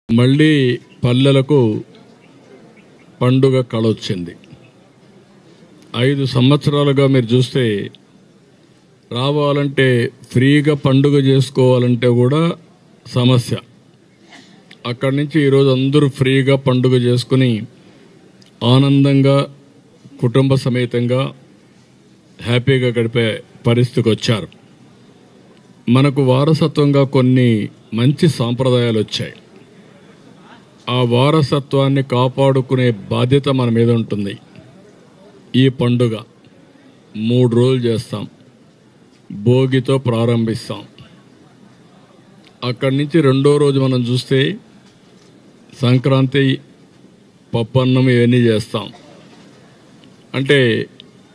మళ్ళీ పల్లెలకు పండుగ కళ వచ్చింది. 5 సంవత్సరాలుగా మీరు చూస్తే రావాలంటే ఫ్రీగా పండుగ చేసుకోవాలంటే కూడా సమస్య. అక్కడి నుంచి ఈరోజు అందరూ ఫ్రీగా పండుగ చేసుకుని ఆనందంగా కుటుంబ సమేతంగా హ్యాపీగా గడిపే పరిస్థితికి వచ్చారు. మనకు వారసత్వంగా కొన్ని మంచి సాంప్రదాయాలు వచ్చాయి. ఆ వారసత్వాన్ని కాపాడుకునే బాధ్యత మన మీద ఉంటుంది. ఈ పండుగ 3 రోజులు చేస్తాం. భోగితో ప్రారంభిస్తాం. అక్కడి నుంచి 2వ రోజు మనం చూస్తే సంక్రాంతి, పప్పన్నం ఇవన్నీ చేస్తాం. అంటే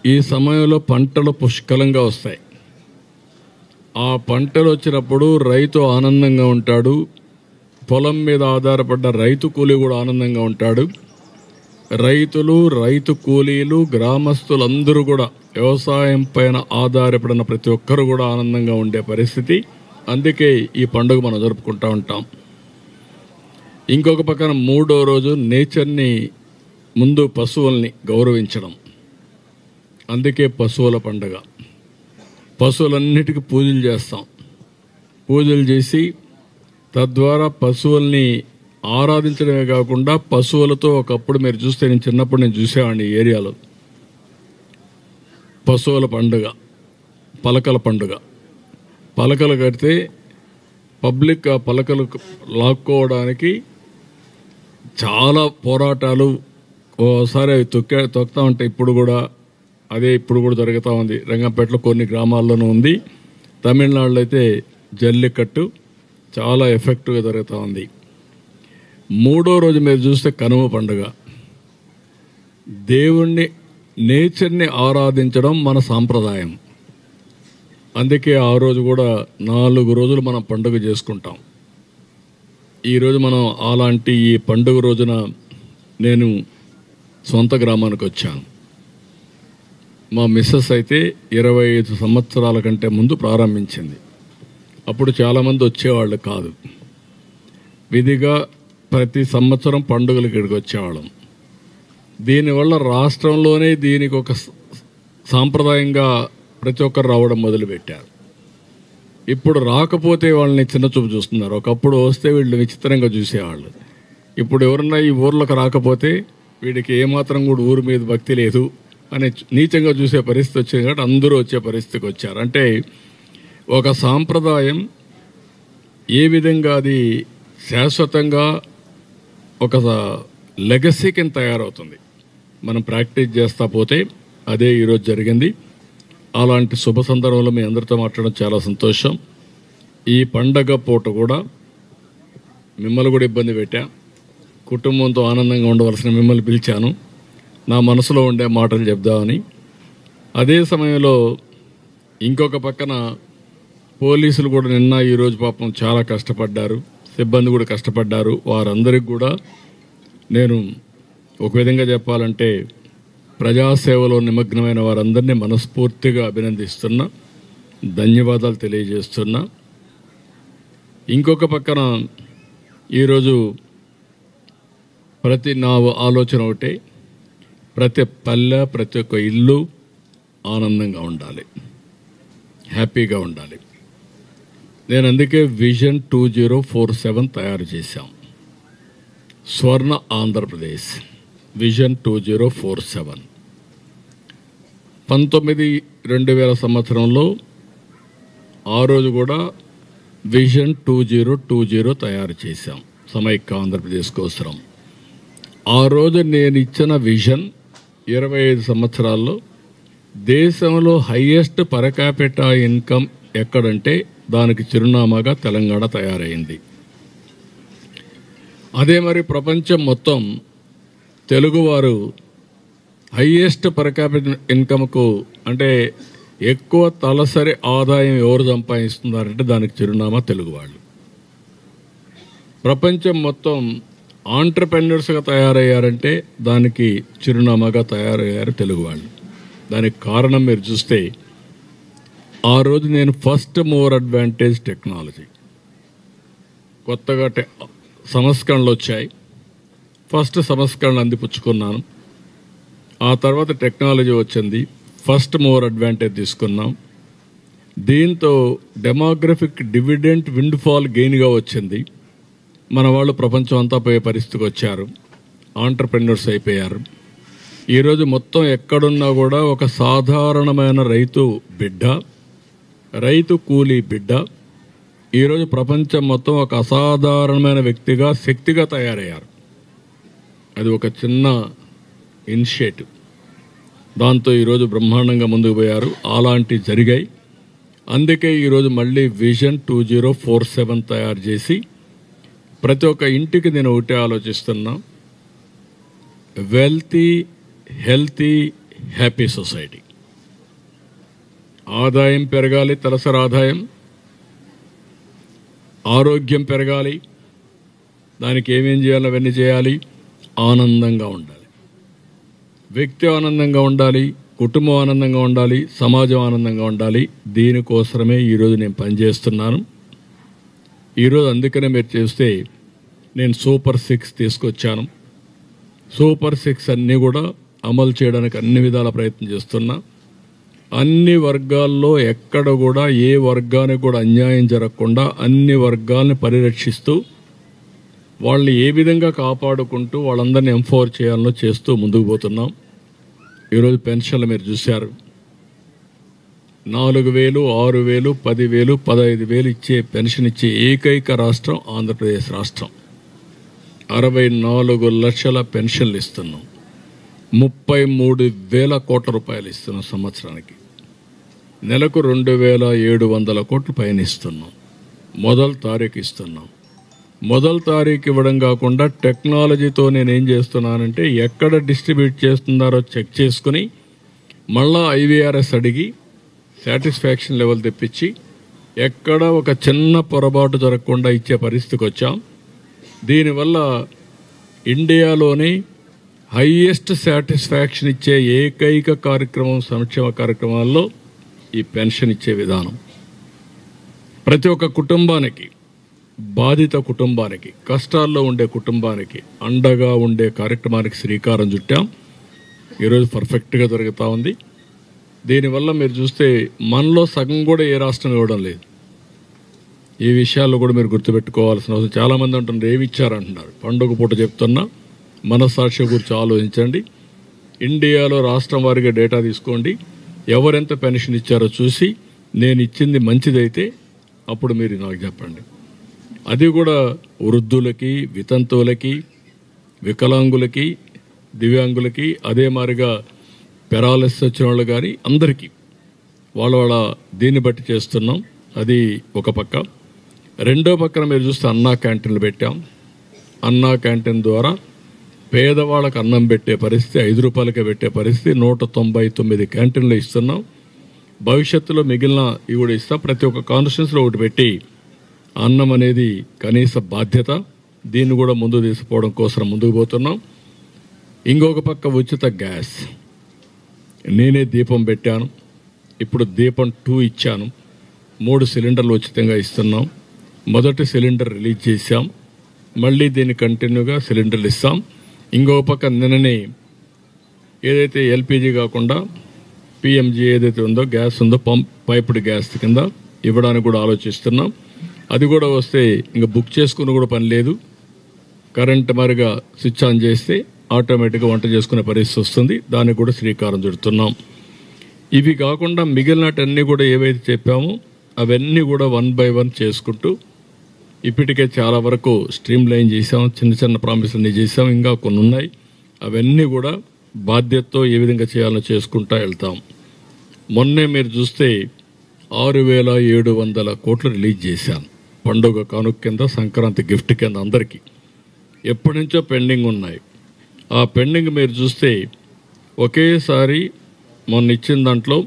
ఈ సమయంలో పంటలు పుష్కలంగా వస్తాయి. ఆ పంటలు వచ్చినప్పుడు రైతు ఆనందంగా ఉంటాడు. పొలం మీద ఆధారపడ్డ రైతు కూలీ కూడా ఆనందంగా ఉంటాడు. రైతులు, రైతు కూలీలు, గ్రామస్తులందరూ కూడా వ్యవసాయం పైన ఆధారపడిన ప్రతి ఒక్కరు కూడా ఆనందంగా ఉండే పరిస్థితి. అందుకే ఈ పండుగ మనం జరుపుకుంటూ ఉంటాం. ఇంకొక పక్కన 3వ రోజు నేచర్ని, ముందు పశువుల్ని గౌరవించడం. అందుకే పశువుల పండుగ. పశువులన్నిటికీ పూజలు చేస్తాం. పూజలు చేసి తద్వారా పశువుల్ని ఆరాధించడమే కాకుండా పశువులతో ఒకప్పుడు మీరు చూస్తే, నేను చిన్నప్పుడు చూసేవాడిని ఈ ఏరియాలో, పశువుల పండుగ, పలకల పండుగ. పలకలు కడితే పబ్లిక్ ఆ పలకలు లాక్కోవడానికి చాలా పోరాటాలు, ఓసారి అవి తొక్కుతా ఉంటాయి. ఇప్పుడు కూడా జరుగుతూ ఉంది. రంగంపేటలో కొన్ని గ్రామాల్లోనూ ఉంది. తమిళనాడులో అయితే జల్లికట్టు చాలా ఎఫెక్టివ్గా జరుగుతూ ఉంది. 3వ రోజు మీరు చూస్తే కనుమ పండుగ. దేవుణ్ణి, నేచర్ని ఆరాధించడం మన సాంప్రదాయం. అందుకే ఆ రోజు కూడా 4 రోజులు మనం పండుగ చేసుకుంటాం. ఈరోజు మనం అలాంటి ఈ పండుగ రోజున నేను సొంత గ్రామానికి వచ్చాను. మా మిస్సెస్ అయితే 25 సంవత్సరాల కంటే ముందు ప్రారంభించింది. అప్పుడు చాలామంది వచ్చేవాళ్ళు కాదు. విధిగా ప్రతి సంవత్సరం పండుగలకి ఇక్కడికి వచ్చేవాళ్ళం. దీనివల్ల రాష్ట్రంలోనే దీనికి ఒక సాంప్రదాయంగా ప్రతి ఒక్కరు రావడం మొదలుపెట్టారు. ఇప్పుడు రాకపోతే వాళ్ళని చిన్నచూపు చూస్తున్నారు. ఒకప్పుడు వస్తే వీళ్ళు విచిత్రంగా చూసేవాళ్ళు. ఇప్పుడు ఎవరన్నా ఈ ఊర్లోకి రాకపోతే వీడికి ఏమాత్రం కూడా ఊరి మీద భక్తి లేదు అని నీచంగా చూసే పరిస్థితి వచ్చింది. కాబట్టి అందరూ వచ్చే పరిస్థితికి వచ్చారు. అంటే ఒక సాంప్రదాయం ఏ విధంగా అది శాశ్వతంగా ఒక లెగసీ కింద తయారవుతుంది మనం ప్రాక్టీస్ చేస్తా పోతే. అదే ఈరోజు జరిగింది. అలాంటి శుభ సందర్భంలో మీ అందరితో మాట్లాడడం చాలా సంతోషం. ఈ పండగ పూట కూడా మిమ్మల్ని కూడా ఇబ్బంది పెట్టా. కుటుంబంతో ఆనందంగా ఉండవలసిన మిమ్మల్ని పిలిచాను, నా మనసులో ఉండే మాటలు చెప్దామని. అదే సమయంలో ఇంకొక పక్కన పోలీసులు కూడా నిన్న ఈరోజు పాపం చాలా కష్టపడ్డారు, సిబ్బంది కూడా కష్టపడ్డారు. వారందరికీ కూడా నేను ఒక విధంగా చెప్పాలంటే ప్రజాసేవలో నిమగ్నమైన వారందరినీ మనస్ఫూర్తిగా అభినందిస్తున్నా, ధన్యవాదాలు తెలియజేస్తున్నా. ఇంకొక పక్కన ఈరోజు నా ఆలోచన ఒకటే, ప్రతి పల్లె, ప్రతి ఒక్క ఇల్లు ఆనందంగా ఉండాలి, హ్యాపీగా ఉండాలి. నేను అందుకే విజన్ 2047 తయారు చేశాం. స్వర్ణ ఆంధ్రప్రదేశ్ విజన్ 2047. 2000 సంవత్సరంలో ఆ రోజు కూడా విజన్ 2020 తయారు చేశాం సమైక్య ఆంధ్రప్రదేశ్ కోసరం. ఆ రోజు నేను ఇచ్చిన విజన్ 25 సంవత్సరాల్లో దేశంలో హైయెస్ట్ పర్ క్యాపిటా ఇన్కమ్ ఎక్కడంటే దానికి చిరునామాగా తెలంగాణ తయారైంది. అదే మరి ప్రపంచం మొత్తం తెలుగువారు హైయెస్ట్ పర్ క్యాపిటల్ ఇన్కమ్కు అంటే ఎక్కువ తలసరి ఆదాయం ఎవరు సంపాదిస్తున్నారంటే దానికి చిరునామా తెలుగు వాళ్ళు. ప్రపంచం మొత్తం ఆంటర్‌ప్రెన్యూర్స్గా తయారయ్యారంటే దానికి చిరునామాగా తయారయ్యారు తెలుగు వాళ్ళు. దానికి కారణం మీరు చూస్తే ఆ రోజు నేను ఫస్ట్ మూవర్ అడ్వాంటేజ్ టెక్నాలజీ కొత్తగా సంస్కరణలు వచ్చాయి. ఫస్ట్ సంస్కరణలు అందిపుచ్చుకున్నాను. ఆ తర్వాత టెక్నాలజీ వచ్చింది. ఫస్ట్ మూవర్ అడ్వాంటేజ్ తీసుకున్నాం. దీంతో డెమోగ్రఫిక్ డివిడెంట్ విండ్ఫాల్ గెయిన్గా వచ్చింది. మన వాళ్ళు ప్రపంచం అంతా పోయే పరిస్థితికి వచ్చారు. ఆంటర్ప్రెన్యూర్స్ అయిపోయారు. ఈరోజు మొత్తం ఎక్కడున్నా కూడా ఒక సాధారణమైన రైతు బిడ్డ, రైతు కూలీ బిడ్డ ఈరోజు ప్రపంచం మొత్తం ఒక అసాధారణమైన వ్యక్తిగా, శక్తిగా తయారయ్యారు. అది ఒక చిన్న ఇనిషియేటివ్. దాంతో ఈరోజు బ్రహ్మాండంగా ముందుకు పోయారు. అలాంటి జరిగాయి. అందుకే ఈరోజు మళ్ళీ విజన్ 2047 తయారు చేసి ప్రతి ఒక్క ఇంటికి నేను ఒకటే ఆలోచిస్తున్నా, వెల్తీ, హెల్తీ, హ్యాపీ సొసైటీ. ఆదాయం పెరగాలి, తలసరి ఆదాయం, ఆరోగ్యం పెరగాలి. దానికి ఏమేం చేయాలో అవన్నీ చేయాలి. ఆనందంగా ఉండాలి, వ్యక్తి ఆనందంగా ఉండాలి, కుటుంబం ఆనందంగా ఉండాలి, సమాజం ఆనందంగా ఉండాలి. దీనికోసమే ఈరోజు నేను పనిచేస్తున్నాను. ఈరోజు అందుకనే మీరు చూస్తే నేను సూపర్ 6 తీసుకొచ్చాను. సూపర్ 6 అన్నీ కూడా అమలు చేయడానికి అన్ని విధాల ప్రయత్నం చేస్తున్నా. అన్ని వర్గాల్లో ఎక్కడ కూడా ఏ వర్గానికి కూడా అన్యాయం జరగకుండా అన్ని వర్గాల్ని పరిరక్షిస్తూ వాళ్ళని ఏ విధంగా కాపాడుకుంటూ వాళ్ళందరినీ ఎంపవర్ చేయాలో చేస్తూ ముందుకు పోతున్నాం. ఈరోజు పెన్షన్లు మీరు చూశారు. 4,000, 6,000, 10,000, 15,000 ఇచ్చే పెన్షన్ ఇచ్చే ఏకైక రాష్ట్రం ఆంధ్రప్రదేశ్ రాష్ట్రం. 64 లక్షల పెన్షన్లు ఇస్తున్నాం. 33,000 కోట్ల రూపాయలు ఇస్తున్నాం సంవత్సరానికి. నెలకు 2,700 కోట్లు పైన ఇస్తున్నాం. మొదటి తారీఖు ఇస్తున్నాం. మొదటి తారీఖు ఇవ్వడం కాకుండా టెక్నాలజీతో నేనేం చేస్తున్నానంటే ఎక్కడ డిస్ట్రిబ్యూట్ చేస్తున్నారో చెక్ చేసుకుని మళ్ళా IVRS అడిగి సాటిస్ఫాక్షన్ లెవెల్ తెప్పించి ఎక్కడ ఒక చిన్న పొరపాటు జరగకుండా ఇచ్చే పరిస్థితికి వచ్చాం. దీనివల్ల ఇండియాలోనే హైయెస్ట్ సాటిస్ఫాక్షన్ ఇచ్చే ఏకైక కార్యక్రమం సంక్షేమ కార్యక్రమాల్లో ఈ పెన్షన్ ఇచ్చే విధానం. ప్రతి ఒక్క కుటుంబానికి, బాధిత కుటుంబానికి, కష్టాల్లో ఉండే కుటుంబానికి అండగా ఉండే కార్యక్రమానికి శ్రీకారం చుట్టాం. ఈరోజు పర్ఫెక్ట్గా జరుగుతూ ఉంది. దీనివల్ల మీరు చూస్తే మనలో సగం కూడా ఏ రాష్ట్రం ఇవ్వడం లేదు. ఈ విషయాల్లో కూడా మీరు గుర్తుపెట్టుకోవాల్సిన అవసరం. చాలామంది అంటున్నారు ఏమి ఇచ్చారంటున్నారు. పండుగ పూట చెప్తున్నా, మనస్సాక్షి గురించి ఆలోచించండి. ఇండియాలో రాష్ట్రం వారిగా డేటా తీసుకోండి. ఎవరెంత పెన్షన్ ఇచ్చారో చూసి నేను ఇచ్చింది మంచిదైతే అప్పుడు మీరు నాకు చెప్పండి. అది కూడా వృద్ధులకి, వితంతువులకి, వికలాంగులకి, దివ్యాంగులకి, అదే మాదిరిగా పెరాలసిస్ వచ్చిన వాళ్ళు కానీ అందరికీ వాళ్ళ దీన్ని బట్టి చేస్తున్నాం. అది ఒక పక్క. రెండో పక్కన మీరు చూస్తే అన్నా క్యాంటీన్లు పెట్టాం. అన్నా క్యాంటీన్ ద్వారా పేదవాళ్ళకు అన్నం పెట్టే పరిస్థితి, 5 రూపాయలకే పెట్టే పరిస్థితి 199 క్యాంటీన్లు ఇస్తున్నాం. భవిష్యత్తులో మిగిలిన ఇవి కూడా ఇస్తాం. ప్రతి ఒక్క కాన్స్టిట్యున్సీలో ఒకటి పెట్టి అన్నం అనేది కనీస బాధ్యత, దీన్ని కూడా ముందు తీసుకుపోవడం కోసం ముందుకు పోతున్నాం. ఇంకొక పక్క ఉచిత గ్యాస్. నేనే దీపం పెట్టాను. ఇప్పుడు దీపం 2 ఇచ్చాను. 3 సిలిండర్లు ఉచితంగా ఇస్తున్నాం. మొదటి సిలిండర్ రిలీజ్ చేశాం. మళ్ళీ దీన్ని కంటిన్యూగా సిలిండర్లు ఇస్తాం. ఇంకొక పక్క నిన్ననే ఏదైతే LPG కాకుండా PMG ఏదైతే ఉందో గ్యాస్ ఉందో పైప్డ్ గ్యాస్ కింద ఇవ్వడానికి కూడా ఆలోచిస్తున్నాం. అది కూడా వస్తే ఇంకా బుక్ చేసుకుని కూడా పని లేదు. కరెంట్ మరిగా స్విచ్ ఆన్ చేస్తే ఆటోమేటిక్గా వంట చేసుకునే పరిస్థితి వస్తుంది. దానికి కూడా శ్రీకారం చుడుతున్నాం. ఇవి కాకుండా మిగిలినటన్నీ కూడా ఏవైతే చెప్పామో అవన్నీ కూడా 1 by 1 చేసుకుంటూ ఇప్పటికే చాలా వరకు స్ట్రీమ్ లైన్ చేసాం. చిన్న చిన్న ప్రామిసులన్నీ చేసాం. ఇంకా కొన్ని ఉన్నాయి. అవన్నీ కూడా బాధ్యతతో ఏ విధంగా చేయాలో చేసుకుంటా వెళ్తాం. మొన్నే మీరు చూస్తే 6,700 కోట్లు రిలీజ్ చేశాను. పండుగ కానుక కింద, సంక్రాంతి గిఫ్ట్ కింద అందరికీ. ఎప్పటి నుంచో పెండింగ్ ఉన్నాయి. ఆ పెండింగ్ మీరు చూస్తే ఒకేసారి మొన్న ఇచ్చిన దాంట్లో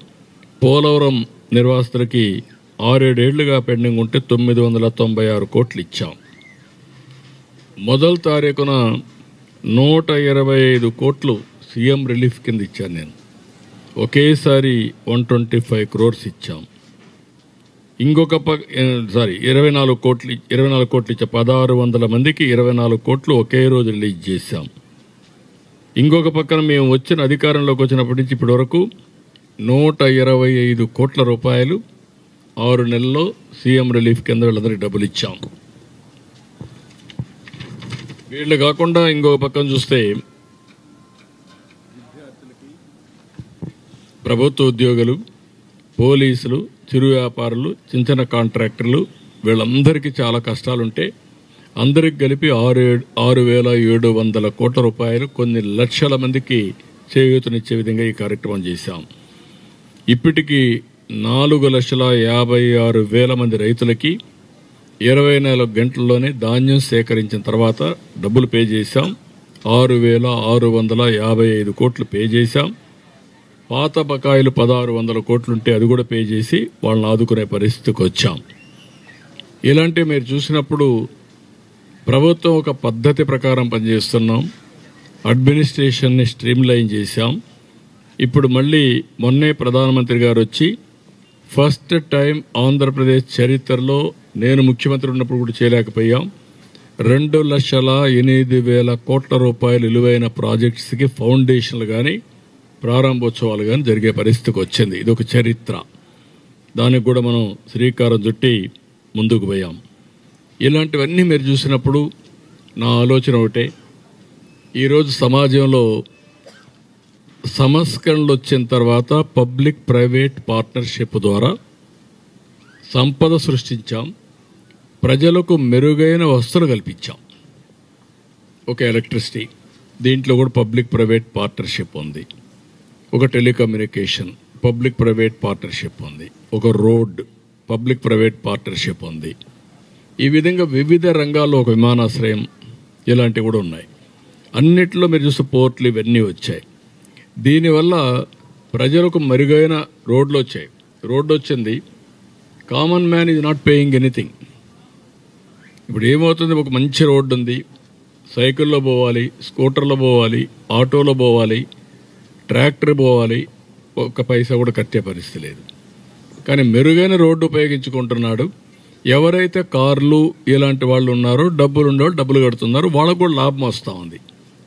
పోలవరం నిర్వాసితులకి 6-7 ఏళ్లుగా పెండింగ్ ఉంటే 996 కోట్లు ఇచ్చాం. మొదటి తారీఖున 125 కోట్లు సీఎం రిలీఫ్ కింద ఇచ్చాను నేను. ఒకేసారి 125 crores ఇచ్చాం. ఇంకొక 24 కోట్లు 1600 మందికి 24 కోట్లు ఒకే రోజు రిలీజ్ చేశాం. ఇంకొక పక్కన మేము అధికారంలోకి వచ్చినప్పటి నుంచి ఇప్పటి వరకు 125 కోట్ల రూపాయలు 6 నెలల్లో సీఎం రిలీఫ్ కింద వీళ్ళందరికీ డబ్బులు ఇచ్చాం. వీళ్ళు కాకుండా ఇంకొక పక్కన చూస్తే ప్రభుత్వ ఉద్యోగులు, పోలీసులు, చిరు వ్యాపారులు, చిన్న చిన్న కాంట్రాక్టర్లు వీళ్ళందరికీ చాలా కష్టాలుంటే అందరికి కలిపి 6,700 కోట్ల రూపాయలు కొన్ని లక్షల మందికి చేయూతనిచ్చే విధంగా ఈ కార్యక్రమం చేశాం. ఇప్పటికీ 4,56,000 మంది రైతులకి 24 గంటల్లోనే ధాన్యం సేకరించిన తర్వాత డబ్బులు పే చేశాం. 6,655 కోట్లు పే చేశాం. పాత బకాయిలు 1,600 కోట్లుంటే అది కూడా పే చేసి వాళ్ళని ఆదుకునే పరిస్థితికి వచ్చాం. ఇలాంటివి మీరు చూసినప్పుడు ప్రభుత్వం ఒక పద్ధతి ప్రకారం పనిచేస్తున్నాం. అడ్మినిస్ట్రేషన్ని స్ట్రీమ్లైన్ చేశాం. ఇప్పుడు మళ్ళీ మొన్నే ప్రధానమంత్రి గారు వచ్చి ఫస్ట్ టైం ఆంధ్రప్రదేశ్ చరిత్రలో నేను ముఖ్యమంత్రి ఉన్నప్పుడు కూడా చేయలేకపోయాం 2,08,000 కోట్ల రూపాయలు విలువైన ప్రాజెక్ట్స్కి ఫౌండేషన్లు కానీ ప్రారంభోత్సవాలు కానీ జరిగే పరిస్థితికి వచ్చింది. ఇది ఒక చరిత్ర. దానికి కూడా మనం శ్రీకారం చుట్టి ముందుకు పోయాం. ఇలాంటివన్నీ మీరు చూసినప్పుడు నా ఆలోచన ఒకటే, ఈరోజు సమాజంలో సంస్కరణలు వచ్చిన తర్వాత పబ్లిక్ ప్రైవేట్ పార్ట్నర్షిప్ ద్వారా సంపద సృష్టించాం, ప్రజలకు మెరుగైన వస్తువులు కల్పించాం. ఒక ఎలక్ట్రిసిటీ, దీంట్లో కూడా పబ్లిక్ ప్రైవేట్ పార్ట్నర్షిప్ ఉంది. ఒక టెలికమ్యూనికేషన్, పబ్లిక్ ప్రైవేట్ పార్ట్నర్షిప్ ఉంది. ఒక రోడ్, పబ్లిక్ ప్రైవేట్ పార్ట్నర్షిప్ ఉంది. ఈ విధంగా వివిధ రంగాల్లో ఒక విమానాశ్రయం, ఇలాంటివి కూడా ఉన్నాయి. అన్నిట్లో మీరు చూస్తే పోర్ట్లు ఇవన్నీ వచ్చాయి. దీనివల్ల ప్రజలకు మెరుగైన రోడ్లు వచ్చాయి. రోడ్డు వచ్చింది, common man is not paying anything. ఇప్పుడు ఏమవుతుంది, ఒక మంచి రోడ్డు ఉంది, సైకిల్లో పోవాలి, స్కూటర్లో పోవాలి, ఆటోలో పోవాలి, ట్రాక్టర్ పోవాలి, ఒక్క పైసా కూడా కట్టే పరిస్థితి లేదు. కానీ మెరుగైన రోడ్డు ఉపయోగించుకుంటున్నాడు. ఎవరైతే కార్లు ఇలాంటి వాళ్ళు ఉన్నారో, డబ్బులు ఉండేవాళ్ళు డబ్బులు కడుతున్నారు, వాళ్ళకు కూడా లాభం వస్తూ ఉంది.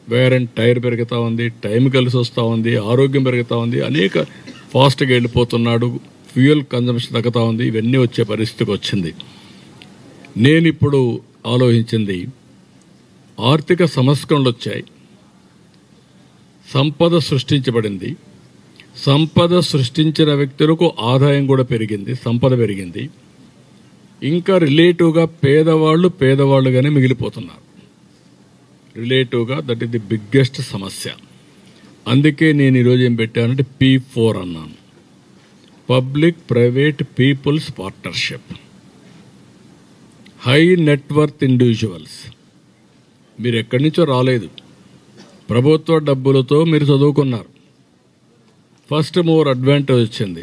వేర్ అండ్ టైర్ పెరుగుతూ ఉంది, టైం కలిసి వస్తూ ఉంది, ఆరోగ్యం పెరుగుతూ ఉంది, అనేక ఫాస్ట్గా వెళ్ళిపోతున్నాడు, ఫ్యూయల్ కన్జంప్షన్ తగ్గుతూ ఉంది. ఇవన్నీ వచ్చే పరిస్థితికి వచ్చింది. నేను ఇప్పుడు ఆలోచించింది, ఆర్థిక సంస్కరణలు వచ్చాయి, సంపద సృష్టించబడింది, సంపద సృష్టించిన వ్యక్తులకు ఆదాయం కూడా పెరిగింది, సంపద పెరిగింది. ఇంకా రిలేటివ్గా పేదవాళ్ళుగానే మిగిలిపోతున్నారు. రిలేటివ్గా దట్ ఈస్ ది బిగ్గెస్ట్ సమస్య. అందుకే నేను ఈరోజు ఏం పెట్టానంటే P4 అన్నాను, public private people's partnership. High net worth individuals, మీరు ఎక్కడి నుంచో రాలేదు, ప్రభుత్వ డబ్బులతో మీరు చదువుకున్నారు, ఫస్ట్ మూవర్ అడ్వాంటేజ్ వచ్చింది,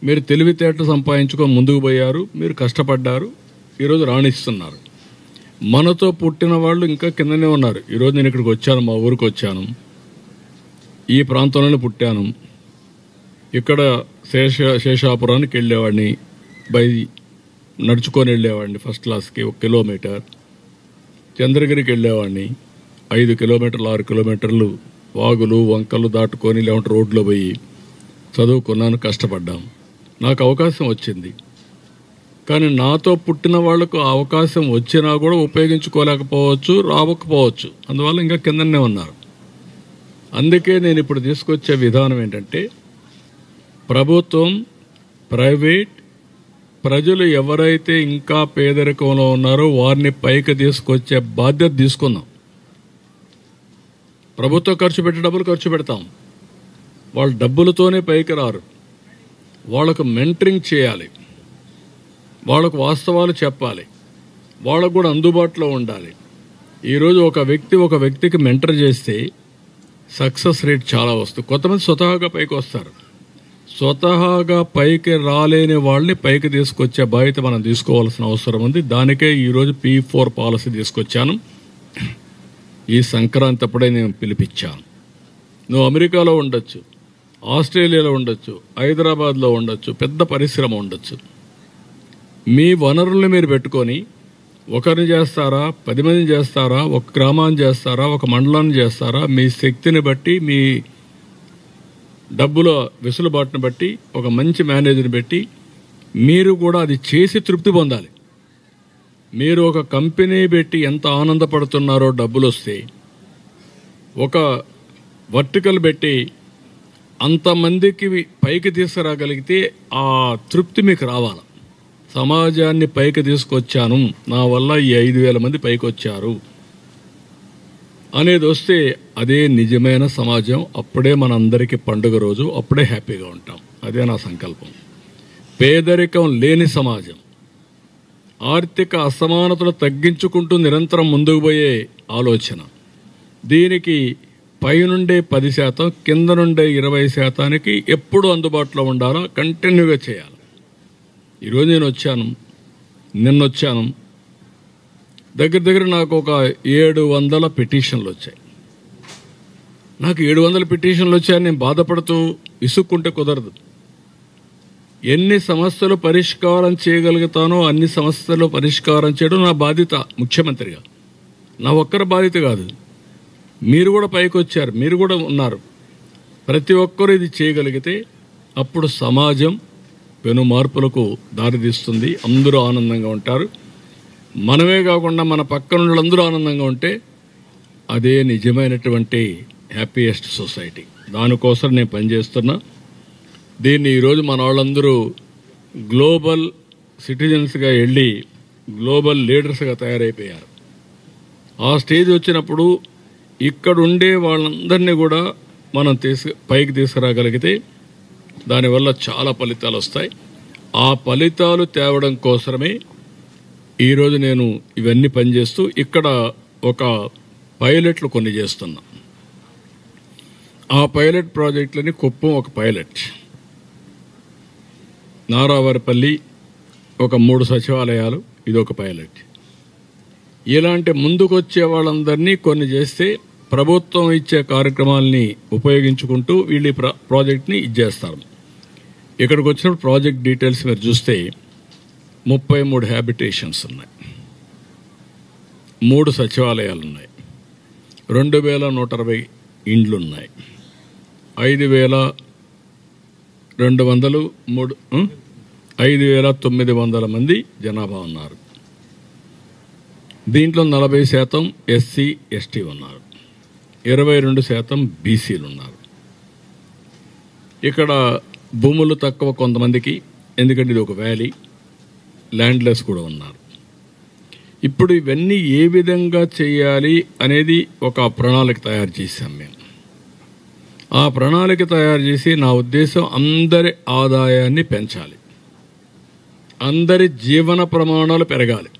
మీరు తెలివితేటలు సంపాదించుకొని ముందుకు పోయారు, మీరు కష్టపడ్డారు, ఈరోజు రాణిస్తున్నారు. మనతో పుట్టిన వాళ్ళు ఇంకా కిందనే ఉన్నారు. ఈరోజు నేను ఇక్కడికి వచ్చాను, మా ఊరికి వచ్చాను, ఈ ప్రాంతంలోనే పుట్టాను. ఇక్కడ శేషాపురానికి వెళ్ళేవాడిని, నడుచుకొని వెళ్ళేవాడిని ఫస్ట్ క్లాస్కి 1 కిలోమీటర్. చంద్రగిరికి వెళ్ళేవాడిని 5 కిలోమీటర్లు 6 కిలోమీటర్లు వాగులు వంకలు దాటుకొని లేకుంటే రోడ్లో పోయి చదువుకున్నాను, కష్టపడ్డాం. నాకు అవకాశం వచ్చింది. కానీ నాతో పుట్టిన వాళ్లకు అవకాశం వచ్చినా కూడా ఉపయోగించుకోలేకపోవచ్చు, రావకపోవచ్చు. అందువల్ల ఇంకా కిందనే ఉన్నారు. అందుకే నేను ఇప్పుడు తీసుకొచ్చే విధానం ఏంటంటే, ప్రభుత్వం, ప్రైవేట్, ప్రజలు ఎవరైతే ఇంకా పేదరికంలో ఉన్నారో వారిని పైకి తీసుకొచ్చే బాధ్యత తీసుకుందాం. ప్రభుత్వం ఖర్చు పెట్టే డబ్బులు ఖర్చు పెడతాం, వాళ్ళు డబ్బులతోనే పైకి రారు. వాళ్ళకు మెంటరింగ్ చేయాలి, వాళ్ళకు వాస్తవాలు చెప్పాలి, వాళ్ళకు కూడా అందుబాటులో ఉండాలి. ఈరోజు ఒక వ్యక్తికి మెంటర్ చేస్తే సక్సెస్ రేట్ చాలా వస్తుంది. కొంతమంది స్వతహాగా పైకి వస్తారు, స్వతహాగా పైకి రాలేని వాళ్ళని పైకి తీసుకొచ్చే బాధ్యత మనం తీసుకోవాల్సిన అవసరం ఉంది. దానికే ఈరోజు P4 పాలసీ తీసుకొచ్చాను. ఈ సంక్రాంతి అప్పుడే నేను పిలిపించాను. నువ్వు అమెరికాలో ఉండొచ్చు, ఆస్ట్రేలియాలో ఉండొచ్చు, హైదరాబాద్లో ఉండొచ్చు, పెద్ద పరిశ్రమ ఉండొచ్చు, మీ వనరుల్ని మీరు పెట్టుకొని ఒకరిని చేస్తారా, 10 మందిని చేస్తారా, ఒక గ్రామాన్ని చేస్తారా, ఒక మండలాన్ని చేస్తారా, మీ శక్తిని బట్టి, మీ డబ్బుల వెసులుబాటును బట్టి, ఒక మంచి మేనేజర్ని పెట్టి మీరు కూడా అది చేసి తృప్తి పొందాలి. మీరు ఒక కంపెనీ పెట్టి ఎంత ఆనందపడుతున్నారో డబ్బులు వస్తే, ఒక వర్టికల్ పెట్టి అంతమందికి పైకి తీసుకురాగలిగితే ఆ తృప్తి మీకు రావాలి. సమాజాన్ని పైకి తీసుకొచ్చాను, నా వల్ల ఈ 5,000 మంది పైకి వచ్చారు అనేది వస్తే అదే నిజమైన సమాజం. అప్పుడే మనందరికీ పండుగ రోజు, అప్పుడే హ్యాపీగా ఉంటాం. అదే నా సంకల్పం. పేదరికం లేని సమాజం, ఆర్థిక అసమానతలు తగ్గించుకుంటూ నిరంతరం ముందుకు పోయే ఆలోచన. దీనికి పైనుండే 10%, కింద నుండే 20%కి ఎప్పుడు అందుబాటులో ఉండాలో కంటిన్యూగా చేయాలి. ఈరోజు నేను వచ్చాను, నిన్నొచ్చాను, దగ్గర నాకు ఒక 700 పిటిషన్లు వచ్చాయి. నాకు 700 పిటిషన్లు వచ్చాయని నేను బాధపడుతూ విసుక్కుంటే కుదరదు. ఎన్ని సమస్యలు పరిష్కారం చేయగలుగుతానో అన్ని సమస్యలు పరిష్కారం చేయడం నా బాధ్యత ముఖ్యమంత్రిగా. నా ఒక్కరి బాధ్యత కాదు. మీరు కూడా పైకి వచ్చారు, మీరు కూడా ఉన్నారు. ప్రతి ఒక్కరూ ఇది చేయగలిగితే అప్పుడు సమాజం పెను మార్పులకు దారితీస్తుంది. అందరూ ఆనందంగా ఉంటారు. మనమే కాకుండా మన పక్కన అందరూ ఆనందంగా ఉంటే అదే నిజమైనటువంటి హ్యాపీయెస్ట్ సొసైటీ. దానికోసం నేను పనిచేస్తున్నా. దీన్ని ఈరోజు మన వాళ్ళందరూ గ్లోబల్ సిటిజన్స్గా వెళ్ళి గ్లోబల్ లీడర్స్గా తయారైపోయారు. ఆ స్టేజ్ వచ్చినప్పుడు ఇక్కడ ఉండే వాళ్ళందరినీ కూడా మనం పైకి తీసుకురాగలిగితే దానివల్ల చాలా ఫలితాలు వస్తాయి. ఆ ఫలితాలు తేవడం కోసమే ఈరోజు నేను ఇవన్నీ పనిచేస్తూ ఇక్కడ ఒక పైలట్లు కొన్ని చేస్తున్నా. ఆ పైలట్ ప్రాజెక్టులని కుప్పం ఒక పైలట్, నారావారిపల్లి ఒక 3 సచివాలయాలు, ఇదొక పైలట్. ఇలాంటి ముందుకొచ్చే వాళ్ళందరినీ కొన్ని చేస్తే ప్రభుత్వం ఇచ్చే కార్యక్రమాలని ఉపయోగించుకుంటూ వీళ్ళు ప్రాజెక్ట్ని ఇచ్చేస్తారు. ఇక్కడికి వచ్చినప్పుడు ప్రాజెక్ట్ డీటెయిల్స్ మీరు చూస్తే 33 హ్యాబిటేషన్స్ ఉన్నాయి, 3 సచివాలయాలు ఉన్నాయి, 2,120 ఇండ్లు ఉన్నాయి, 5,900 మంది జనాభా ఉన్నారు. దీంట్లో 40% ఎస్సీ ఎస్టీ ఉన్నారు, 22% బీసీలు ఉన్నారు. ఇక్కడ భూములు తక్కువ కొంతమందికి, ఎందుకంటే ఇది ఒక వ్యాలీ, ల్యాండ్లెస్ కూడా ఉన్నారు. ఇప్పుడు ఇవన్నీ ఏ విధంగా చేయాలి అనేది ఒక ప్రణాళిక తయారు చేశాం మేము. ఆ ప్రణాళిక తయారు చేసి నా ఉద్దేశం అందరి ఆదాయాన్ని పెంచాలి, అందరి జీవన ప్రమాణాలు పెరగాలి.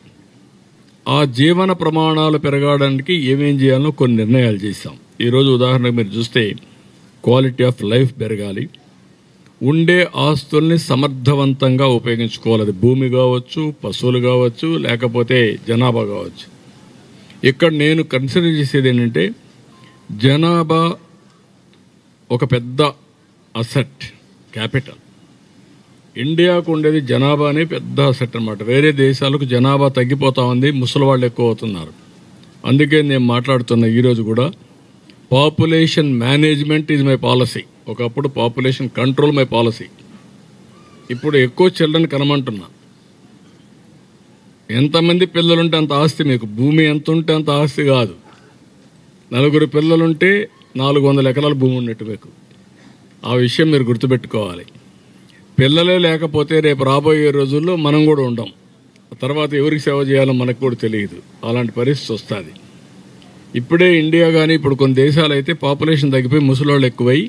ఆ జీవన ప్రమాణాలు పెరగడానికి ఏమేం చేయాలో కొన్ని నిర్ణయాలు చేశాం. ఈరోజు ఉదాహరణకు మీరు చూస్తే క్వాలిటీ ఆఫ్ లైఫ్ పెరగాలి, ఉండే ఆస్తుల్ని సమర్థవంతంగా ఉపయోగించుకోవాలి. అది భూమి కావచ్చు, పశువులు కావచ్చు, లేకపోతే జనాభా కావచ్చు. ఇక్కడ నేను కన్సిడర్ చేసేది ఏంటంటే జనాభా ఒక పెద్ద అసెట్, క్యాపిటల్. ఇండియాకు ఉండేది జనాభానే పెద్ద అసెట్ అన్నమాట. వేరే దేశాలకు జనాభా తగ్గిపోతా ఉంది, ముసలి వాళ్ళు ఎక్కువ అవుతున్నారు. అందుకే నేను మాట్లాడుతున్న ఈరోజు కూడా population management is my policy. ఒకప్పుడు పాపులేషన్ కంట్రోల్ మై పాలసీ. ఇప్పుడు ఎక్కువ చిల్డ్రన్ కనమంటున్నా. ఎంతమంది పిల్లలుంటే అంత ఆస్తి మీకు. భూమి ఎంత ఉంటే అంత ఆస్తి కాదు. 4 పిల్లలుంటే 400 ఎకరాల భూమి ఉన్నట్టు మీకు. ఆ విషయం మీరు గుర్తుపెట్టుకోవాలి. పిల్లలే లేకపోతే రేపు రాబోయే రోజుల్లో మనం కూడా ఉండం. తర్వాత ఎవరికి సేవ చేయాలో మనకు కూడా తెలియదు. అలాంటి పరిస్థితి వస్తుంది. ఇప్పుడే ఇండియా కానీ ఇప్పుడు కొన్ని దేశాలు అయితే పాపులేషన్ తగ్గిపోయి ముసలోళ్ళు ఎక్కువై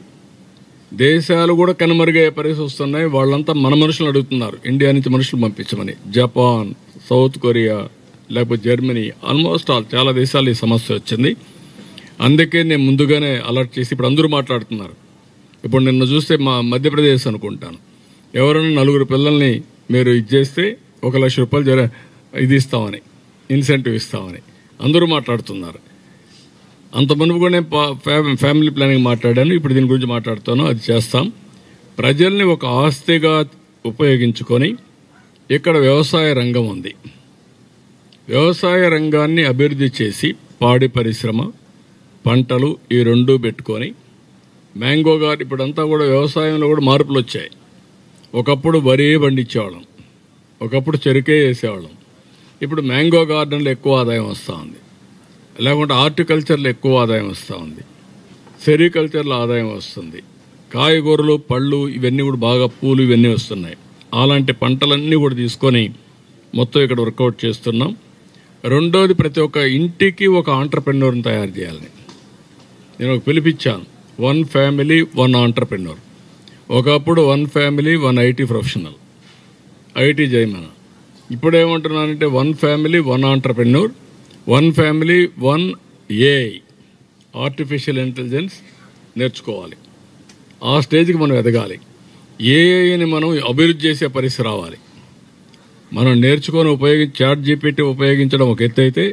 దేశాలు కూడా కనుమరుగయ్యే పరిస్థితి వస్తున్నాయి. వాళ్ళంతా మన మనుషులు అడుగుతున్నారు ఇండియా నుంచి మనుషులు పంపించమని. జపాన్, సౌత్ కొరియా, లేకపోతే జర్మనీ, ఆల్మోస్ట్ చాలా దేశాలు ఈ సమస్య వచ్చింది. అందుకే నేను ముందుగానే అలర్ట్ చేసి ఇప్పుడు అందరూ మాట్లాడుతున్నారు. ఇప్పుడు నిన్న చూస్తే మా మధ్యప్రదేశ్ అనుకుంటాను, ఎవరైనా 4 పిల్లల్ని మీరు ఇది చేస్తే 1,00,000 రూపాయలు ఇది ఇస్తామని, ఇన్సెంటివ్ ఇస్తామని అందరూ మాట్లాడుతున్నారు. అంత మునుపు కూడా నేను ఫ్యామిలీ ప్లానింగ్ మాట్లాడాను. ఇప్పుడు దీని గురించి మాట్లాడుతాను. అది చేస్తాం. ప్రజల్ని ఒక ఆస్తిగా ఉపయోగించుకొని ఇక్కడ వ్యవసాయ రంగం ఉంది. వ్యవసాయ రంగాన్ని అభివృద్ధి చేసి పాడి పరిశ్రమ, పంటలు ఈ రెండూ పెట్టుకొని మ్యాంగో గార్డెన్ ఇప్పుడంతా కూడా వ్యవసాయంలో కూడా మార్పులు వచ్చాయి. ఒకప్పుడు వరి పండించేవాళ్ళం, ఒకప్పుడు చెరుకే వేసేవాళ్ళం. ఇప్పుడు మ్యాంగో గార్డెన్లో ఎక్కువ ఆదాయం వస్తూ ఉంది, లేకుంటే హార్టికల్చర్లో ఎక్కువ ఆదాయం వస్తూ ఉంది, సెరికల్చర్లో ఆదాయం వస్తుంది, కాయగూరలు పళ్ళు ఇవన్నీ కూడా బాగా పూలు ఇవన్నీ వస్తున్నాయి. అలాంటి పంటలన్నీ కూడా తీసుకొని మొత్తం ఇక్కడ వర్కౌట్ చేస్తున్నాం. రెండోది, ప్రతి ఒక్క ఇంటికి ఒక ఆంటర్ప్రెన్యూర్ని తయారు చేయాలని నేను ఒక పిలిపించాను. 1 ఫ్యామిలీ 1 ఆంటర్ప్రెన్యూర్. ఒకప్పుడు 1 ఫ్యామిలీ 1 ఐటీ ప్రొఫెషనల్, ఐటీ జైమన. ఇప్పుడు ఏమంటున్నానంటే 1 family 1 entrepreneur, 1 family 1 AI, artificial intelligence నేర్చుకోవాలి. ఆ స్టేజ్కి మనం ఎదగాలి. ఏఐని మనం అభివృద్ధి చేసే పరిస్థితి రావాలి. మనం నేర్చుకొని చాట్ జీపీటీ ఉపయోగించడం ఒక ఎత్తు అయితే,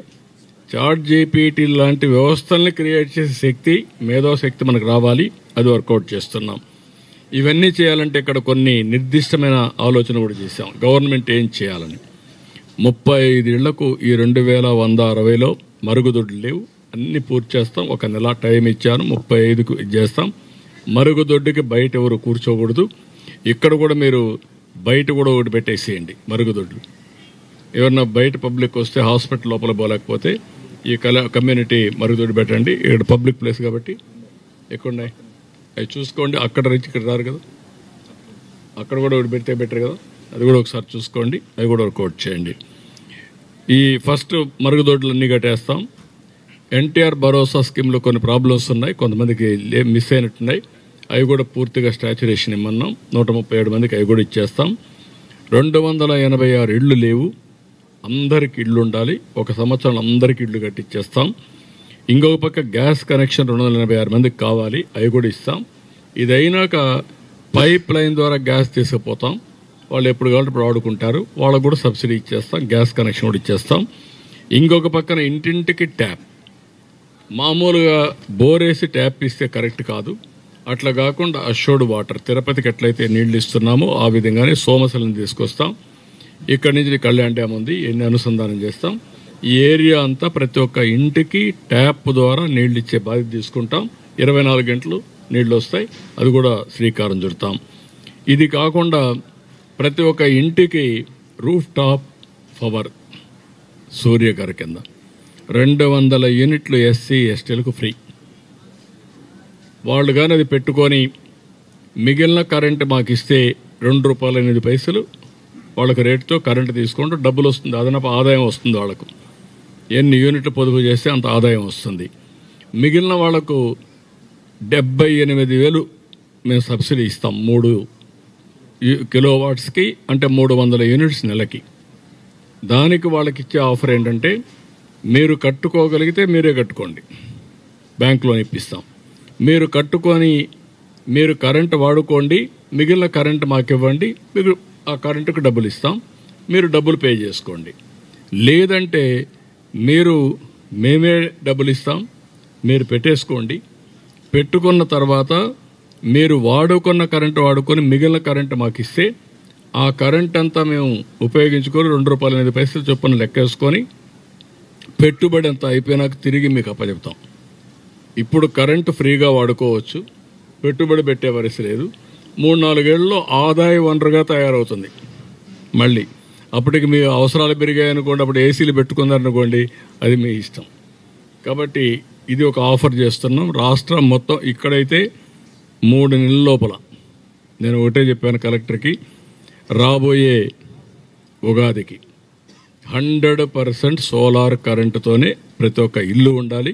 చాట్ జీపీటీ లాంటి వ్యవస్థల్ని క్రియేట్ చేసే శక్తి, మేధోశక్తి మనకు రావాలి. అది వర్కౌట్ చేస్తున్నాం. ఇవన్నీ చేయాలంటే ఇక్కడ కొన్ని నిర్దిష్టమైన ఆలోచన కూడా చేశాం. గవర్నమెంట్ ఏం చేయాలని 35 ఇళ్లకు ఈ 2160లో మరుగుదొడ్లు లేవు, అన్ని పూర్తి చేస్తాం. ఒక నెల టైం ఇచ్చాను, 35కు చేస్తాం. మరుగుదొడ్డుకి బయట ఎవరు కూర్చోకూడదు. ఇక్కడ కూడా మీరు బయట కూడా ఒకటి పెట్టేసేయండి మరుగుదొడ్లు. ఎవరన్నా బయట పబ్లిక్ వస్తే హాస్పిటల్ లోపల పోలేకపోతే ఈ కమ్యూనిటీ మరుగుదొడ్డు పెట్టండి. ఇక్కడ పబ్లిక్ ప్లేస్ కాబట్టి ఎక్కడున్నాయి అవి చూసుకోండి. అక్కడ రీచ్ ఇక్కడ రారు కదా, అక్కడ కూడా ఒకటి పెడితే బెటర్ కదా, అది కూడా ఒకసారి చూసుకోండి. అవి కూడా వర్కౌట్ చేయండి. ఈ ఫస్ట్ మరుగుదొడ్లు అన్నీ కట్టేస్తాం. ఎన్టీఆర్ భరోసా స్కీమ్లో కొన్ని ప్రాబ్లమ్స్ ఉన్నాయి, కొంతమందికి మిస్ అయినట్టున్నాయి. అవి కూడా పూర్తిగా స్టాచ్యురేషన్ ఇమ్మన్నాం. 137 మందికి అవి కూడా ఇచ్చేస్తాం. 286 ఇళ్ళు లేవు, అందరికి ఇళ్ళు ఉండాలి. ఒక సంవత్సరం అందరికి ఇళ్ళు కట్టిచ్చేస్తాం. ఇంకొక పక్క గ్యాస్ కనెక్షన్ 286 మందికి కావాలి, అవి కూడా ఇస్తాం. ఇది అయినాక పైప్ లైన్ ద్వారా గ్యాస్ తీసుకుపోతాం. వాళ్ళు ఎప్పుడు కావాలంటే ఇప్పుడు వాడుకుంటారు. వాళ్ళకు కూడా సబ్సిడీ ఇచ్చేస్తాం, గ్యాస్ కనెక్షన్ కూడా ఇచ్చేస్తాం. ఇంకొక పక్కన ఇంటింటికి ట్యాప్. మామూలుగా బోరేసి ట్యాప్ ఇస్తే కరెక్ట్ కాదు. అట్లా కాకుండా అష్యూర్డ్ వాటర్, తిరుపతికి ఎట్లయితే నీళ్లు ఇస్తున్నామో ఆ విధంగానే సోమశిలను తీసుకొస్తాం. ఇక్కడి నుంచి కళ్యాణ్ డ్యామ్ ఉంది, ఎన్ని అనుసంధానం చేస్తాం. ఈ ఏరియా అంతా ప్రతి ఒక్క ఇంటికి ట్యాప్ ద్వారా నీళ్లు ఇచ్చే బాధ్యత తీసుకుంటాం. 24 గంటలు నీళ్లు వస్తాయి, అది కూడా శ్రీకారం చుడతాం. ఇది కాకుండా ప్రతి ఒక్క ఇంటికి రూఫ్ టాప్ పవర్ సూర్యగారి కింద 200 యూనిట్లు ఎస్సీ ఎస్టీలకు ఫ్రీ. వాళ్ళు కానీ అది పెట్టుకొని మిగిలిన కరెంటు మాకు ఇస్తే ₹2.8 వాళ్ళకి రేటుతో కరెంటు తీసుకుంటూ డబ్బులు వస్తుంది, అదనపు ఆదాయం వస్తుంది. వాళ్ళకు ఎన్ని యూనిట్లు పొదుపు చేస్తే అంత ఆదాయం వస్తుంది. మిగిలిన వాళ్లకు 78,000 మేము సబ్సిడీ ఇస్తాం 3 కిలోవాట్స్కి, అంటే 300 యూనిట్స్ నెలకి. దానికి వాళ్ళకి ఇచ్చే ఆఫర్ ఏంటంటే, మీరు కట్టుకోగలిగితే మీరే కట్టుకోండి, బ్యాంక్ లోన్ ఇప్పిస్తాం. మీరు కట్టుకొని మీరు కరెంటు వాడుకోండి, మిగిలిన కరెంటు మాకు ఇవ్వండి, మీకు ఆ కరెంటుకు డబ్బులు ఇస్తాం, మీరు డబ్బులు పే చేసుకోండి. లేదంటే మేమే డబ్బులు ఇస్తాం, మీరు పెట్టేసుకోండి. పెట్టుకున్న తర్వాత మీరు వాడుకున్న కరెంటు వాడుకొని మిగిలిన కరెంటు మాకు ఇస్తే ఆ కరెంట్ అంతా మేము ఉపయోగించుకొని ₹2.8 చొప్పున లెక్కేసుకొని పెట్టుబడి అంతా అయిపోయినాక తిరిగి మీకు అప్పచెప్తాం. ఇప్పుడు కరెంటు ఫ్రీగా వాడుకోవచ్చు, పెట్టుబడి పెట్టే పరిస్థితి లేదు. 3-4 ఏళ్లలో ఆదాయ వనరుగా తయారవుతుంది. మళ్ళీ అప్పటికి మీ అవసరాలు పెరిగాయనుకోండి, అప్పుడు ఏసీలు పెట్టుకున్నారనుకోండి, అది మీ ఇష్టం. కాబట్టి ఇది ఒక ఆఫర్ చేస్తున్నాం. రాష్ట్రం మొత్తం ఇక్కడైతే 3 నెలల లోపల, నేను ఒకటే చెప్పాను కలెక్టర్కి, రాబోయే ఉగాదికి 100% సోలార్ కరెంటుతోనే ప్రతి ఒక్క ఇల్లు ఉండాలి.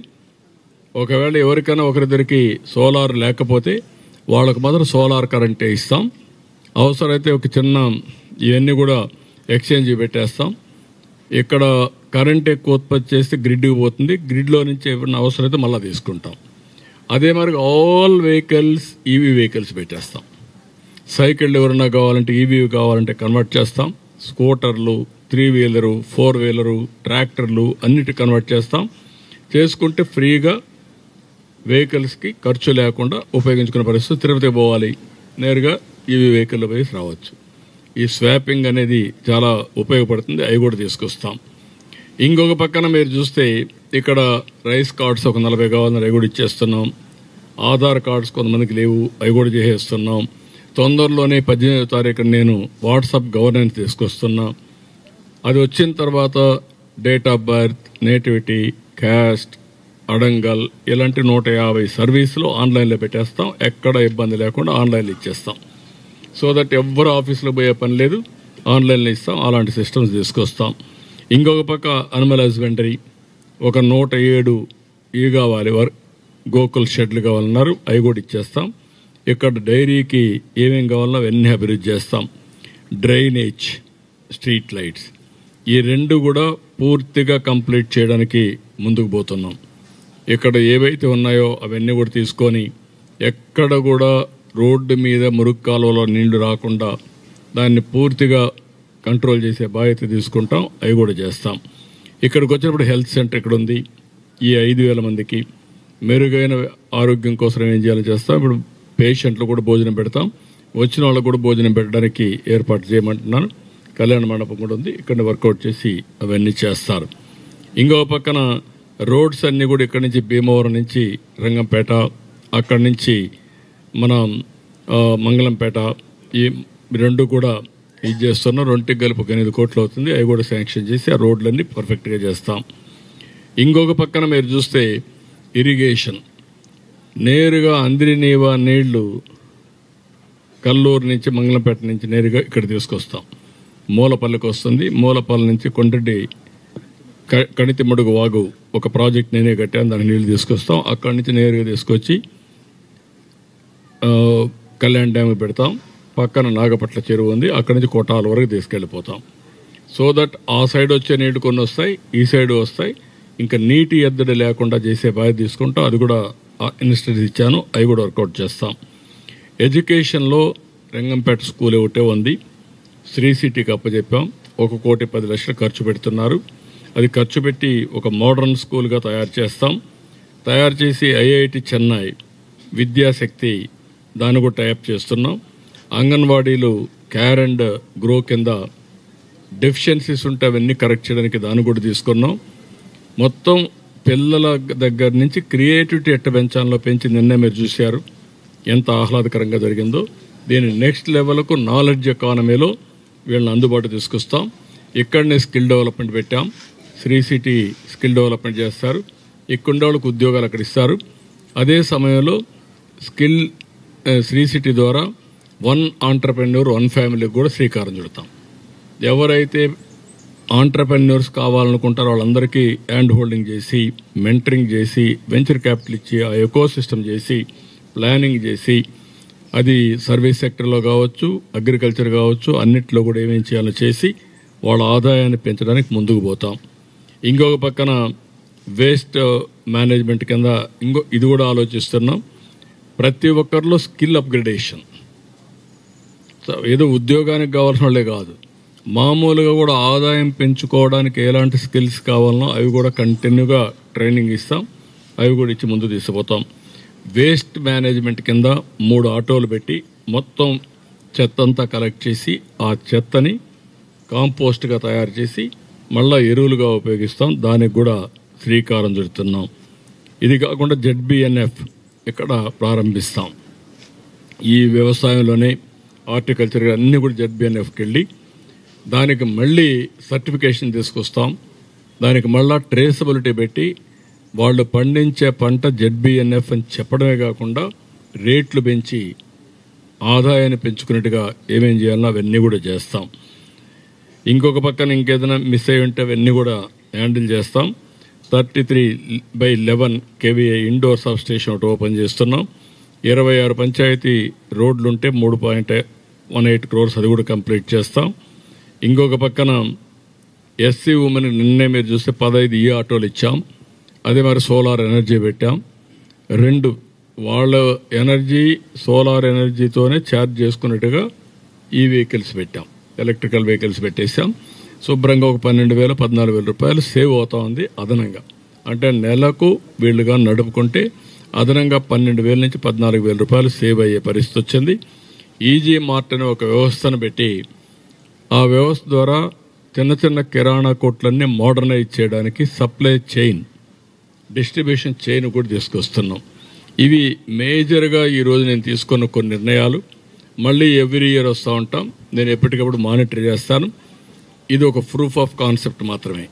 ఒకవేళ ఎవరికైనా ఒకరిద్దరికి సోలార్ లేకపోతే వాళ్ళకు మాత్రం సోలార్ కరెంటే ఇస్తాం. అవసరమైతే ఒక చిన్న ఇవన్నీ కూడా ఎక్స్చేంజ్ పెట్టేస్తాం. ఇక్కడ కరెంట్ ఎక్కువ ఉత్పత్తి చేస్తే గ్రిడ్కి పోతుంది, గ్రిడ్లో నుంచి ఏమైనా అవసరమైతే మళ్ళీ తీసుకుంటాం. అదే మరి ఆల్ వెహికల్స్ ఈవీ వెహికల్స్ పెట్టేస్తాం. సైకిళ్ళు ఎవరన్నా కావాలంటే ఈవీ కావాలంటే కన్వర్ట్ చేస్తాం. స్కూటర్లు, 3 వీలరు, 4 వీలరు, ట్రాక్టర్లు అన్నిటి కన్వర్ట్ చేస్తాం. చేసుకుంటే ఫ్రీగా వెహికల్స్కి ఖర్చు లేకుండా ఉపయోగించుకునే పరిస్థితి. తిరుపతి పోవాలి, నేరుగా ఈవీ వెహికల్లో పోయి రావచ్చు. ఈ స్వాపింగ్ అనేది చాలా ఉపయోగపడుతుంది, అవి కూడా తీసుకొస్తాం. ఇంకొక పక్కన మీరు చూస్తే ఇక్కడ రైస్ కార్డ్స్ ఒక 40 కావాలని అవి కూడా ఇచ్చేస్తున్నాం. ఆధార్ కార్డ్స్ కొంతమందికి లేవు, అవి కూడా చేసేస్తున్నాం. తొందరలోనే 18వ తారీఖున నేను వాట్సాప్ గవర్నెన్స్ తీసుకొస్తున్నా. అది వచ్చిన తర్వాత date of birth, nativity, caste, adangal ఇలాంటి 150 సర్వీసులు ఆన్లైన్లో పెట్టేస్తాం. ఎక్కడ ఇబ్బంది లేకుండా ఆన్లైన్లో ఇచ్చేస్తాం. సో దట్ ఎవ్వరు ఆఫీసులో పోయే పని లేదు, ఆన్లైన్లో ఇస్తాం. అలాంటి సిస్టమ్స్ తీసుకొస్తాం. ఇంకొక పక్క అనిమల్ హస్బెండరీ ఒక 107 ఇవి కావాలి, గోకుల్ షెడ్లు కావాలన్నారు, అవి కూడా ఇచ్చేస్తాం. ఇక్కడ డైరీకి ఏమేమి కావాలన్నా అవన్నీ అభివృద్ధి చేస్తాం. డ్రైనేజ్, స్ట్రీట్ లైట్స్ ఈ 2 కూడా పూర్తిగా కంప్లీట్ చేయడానికి ముందుకు పోతున్నాం. ఇక్కడ ఏవైతే ఉన్నాయో అవన్నీ కూడా తీసుకొని ఎక్కడ కూడా రోడ్డు మీద మురుగు కాలువలో నీళ్లు రాకుండా దాన్ని పూర్తిగా కంట్రోల్ చేసే బాధ్యత తీసుకుంటాం. అవి కూడా చేస్తాం. ఇక్కడికి వచ్చినప్పుడు హెల్త్ సెంటర్ ఇక్కడ ఉంది. ఈ 5,000 మందికి మెరుగైన ఆరోగ్యం కోసం ఏం చేయాలో చేస్తాం. ఇప్పుడు పేషెంట్లు కూడా భోజనం పెడతాం. వచ్చిన వాళ్ళకు కూడా భోజనం పెట్టడానికి ఏర్పాటు చేయమంటున్నాను. కళ్యాణ మండపం కూడా ఉంది, ఇక్కడ వర్కౌట్ చేసి అవన్నీ చేస్తారు. ఇంకో పక్కన రోడ్స్ అన్నీ కూడా ఇక్కడి నుంచి భీమవరం నుంచి రంగంపేట, అక్కడి నుంచి మన మంగళంపేట ఈ 2 కూడా ఇది చేస్తున్నాం. 2కి కలిపి 8 కోట్లు అవుతుంది. అవి కూడా శాంక్షన్ చేసి ఆ రోడ్లన్నీ పర్ఫెక్ట్గా చేస్తాం. ఇంకొక పక్కన మీరు చూస్తే ఇరిగేషన్ నేరుగా అందిరినీవా నీళ్లు కల్లూరు నుంచి మంగళంపేట నుంచి నేరుగా ఇక్కడ తీసుకొస్తాం. మూలపల్లికి వస్తుంది. మూలపల్లి నుంచి కొండ్రెడ్డి కణితిమడుగు వాగు ఒక ప్రాజెక్ట్ నేనే కట్టాను, దానికి నీళ్లు తీసుకొస్తాం. అక్కడి నుంచి నేరుగా తీసుకొచ్చి కళ్యాణ్ డ్యామ్ పెడతాం. పక్కన నాగపట్ల చెరువు ఉంది, అక్కడి నుంచి కోటాల వరకు తీసుకెళ్ళిపోతాం. సో దట్ ఆ సైడ్ వచ్చే నీళ్లు కొన్ని వస్తాయి, ఈ సైడ్ వస్తాయి. ఇంకా నీటి ఎద్దడి లేకుండా చేసే బాధ్యత తీసుకుంటాం. అది కూడా ఇన్స్టిట్యూట్ ఇచ్చాను, అవి కూడా వర్కౌట్ చేస్తాం. ఎడ్యుకేషన్లో రంగంపేట స్కూల్ ఒకటే ఉంది, శ్రీ సిటీకి అప్పచెప్పాం. 1,10,00,000 ఖర్చు పెడుతున్నారు. అది ఖర్చు పెట్టి ఒక మోడర్న్ స్కూల్గా తయారు చేస్తాం. తయారు చేసి ఐఐటి చెన్నై, విద్యాశక్తి దాన్ని కూడా టైప్ చేస్తున్నాం. అంగన్వాడీలు కేర్ అండ్ గ్రో కింద డెఫిషియన్సీస్ ఉంటే అవన్నీ కరెక్ట్ చేయడానికి దాన్ని కూడా తీసుకున్నాం. మొత్తం పిల్లల దగ్గర నుంచి క్రియేటివిటీ ఎట్ట పెంచాలో పెంచి నిన్నే మీరు చూశారు ఎంత ఆహ్లాదకరంగా జరిగిందో. దీని నెక్స్ట్ లెవెల్కు నాలెడ్జ్ ఎకానమీలో వీళ్ళని అందుబాటు తీసుకొస్తాం. ఇక్కడనే స్కిల్ డెవలప్మెంట్ పెట్టాం. శ్రీ సిటీ స్కిల్ డెవలప్మెంట్ చేస్తారు. ఇక్కడ వాళ్ళకు ఉద్యోగాలు అక్కడ ఇస్తారు. అదే సమయంలో స్కిల్ శ్రీ సిటీ ద్వారా 1 ఆంటర్ప్రెన్యూర్ 1 ఫ్యామిలీకి కూడా శ్రీకారం చుడతాం. ఎవరైతే ఆంటర్ప్రెన్యూర్స్ కావాలనుకుంటారో వాళ్ళందరికీ హ్యాండ్ హోల్డింగ్ చేసి, మెంటరింగ్ చేసి, వెంచర్ క్యాపిటల్ ఇచ్చి, ఆ ఎకో సిస్టమ్ చేసి, ప్లానింగ్ చేసి, అది సర్వీస్ సెక్టర్లో కావచ్చు, అగ్రికల్చర్ కావచ్చు, అన్నిట్లో కూడా ఏమేం చేయాలో చేసి వాళ్ళ ఆదాయాన్ని పెంచడానికి ముందుకు పోతాం. ఇంకొక పక్కన వేస్ట్ మేనేజ్మెంట్ కింద ఇది కూడా ఆలోచిస్తున్నాం. ప్రతి ఒక్కరిలో స్కిల్ అప్గ్రేడేషన్, ఏదో ఉద్యోగానికి కావాల్సిన వాళ్ళే కాదు, మామూలుగా కూడా ఆదాయం పెంచుకోవడానికి ఎలాంటి స్కిల్స్ కావాలనో అవి కూడా కంటిన్యూగా ట్రైనింగ్ ఇస్తాం. అవి కూడా ఇచ్చి ముందు తీసుకుపోతాం. వేస్ట్ మేనేజ్మెంట్ కింద 3 ఆటోలు పెట్టి మొత్తం చెత్త అంతా కలెక్ట్ చేసి ఆ చెత్తని కాంపోస్ట్గా తయారు చేసి మళ్ళా ఎరువులుగా ఉపయోగిస్తాం. దానికి కూడా శ్రీకారం చుడుతున్నాం. ఇది కాకుండా ZBNF ఇక్కడ ప్రారంభిస్తాం. ఈ వ్యవసాయంలోనే హార్టికల్చర్ అన్నీ కూడా ZBNFకి వెళ్ళి దానికి మళ్ళీ సర్టిఫికేషన్ తీసుకొస్తాం. దానికి మళ్ళా ట్రేసబిలిటీ పెట్టి వాళ్ళు పండించే పంట ZBNF అని చెప్పడమే కాకుండా రేట్లు పెంచి ఆదాయాన్ని పెంచుకున్నట్టుగా ఏమేం చేయాలన్నా అవన్నీ కూడా చేస్తాం. ఇంకొక పక్కన ఇంకేదైనా మిస్ అయి ఉంటే అవన్నీ కూడా హ్యాండిల్ చేస్తాం. 33/11 KVA ఇండోర్ సబ్ స్టేషన్ ఒకటి ఓపెన్ చేస్తున్నాం. 26 పంచాయతీ రోడ్లుంటే 3.18 crores అది కూడా కంప్లీట్ చేస్తాం. ఇంకొక పక్కన ఎస్సీ ఉమెన్ నిన్నే మీరు చూస్తే 15 ఈ ఆటోలు ఇచ్చాం. అదే మరి సోలార్ ఎనర్జీ పెట్టాం. 2 వాళ్ళ ఎనర్జీ సోలార్ ఎనర్జీతోనే ఛార్జ్ చేసుకున్నట్టుగా ఈ వెహికల్స్ పెట్టాం. ఎలక్ట్రికల్ వెహికల్స్ పెట్టేశాం. శుభ్రంగా ఒక 12,000 14,000 రూపాయలు సేవ్ అవుతా ఉంది అదనంగా. అంటే నెలకు వీళ్ళుగా నడుపుకుంటే అదనంగా 12,000 నుంచి 14,000 రూపాయలు సేవ్ అయ్యే పరిస్థితి వచ్చింది. ఈజీ మార్ట్ అనే ఒక వ్యవస్థను పెట్టి ఆ వ్యవస్థ ద్వారా చిన్న చిన్న కిరాణా కొట్లన్నీ మోడర్నైజ్ చేయడానికి సప్లై చైన్, డిస్ట్రిబ్యూషన్ చైన్ కూడా తీసుకొస్తున్నాం. ఇవి మేజర్గా ఈరోజు నేను తీసుకున్న కొన్ని నిర్ణయాలు. మళ్ళీ ఎవ్రీ ఇయర్ వస్తూ ఉంటాం, నేను ఎప్పటికప్పుడు మానిటర్ చేస్తాను. ఇది ఒక ప్రూఫ్ ఆఫ్ కాన్సెప్ట్ మాత్రమే.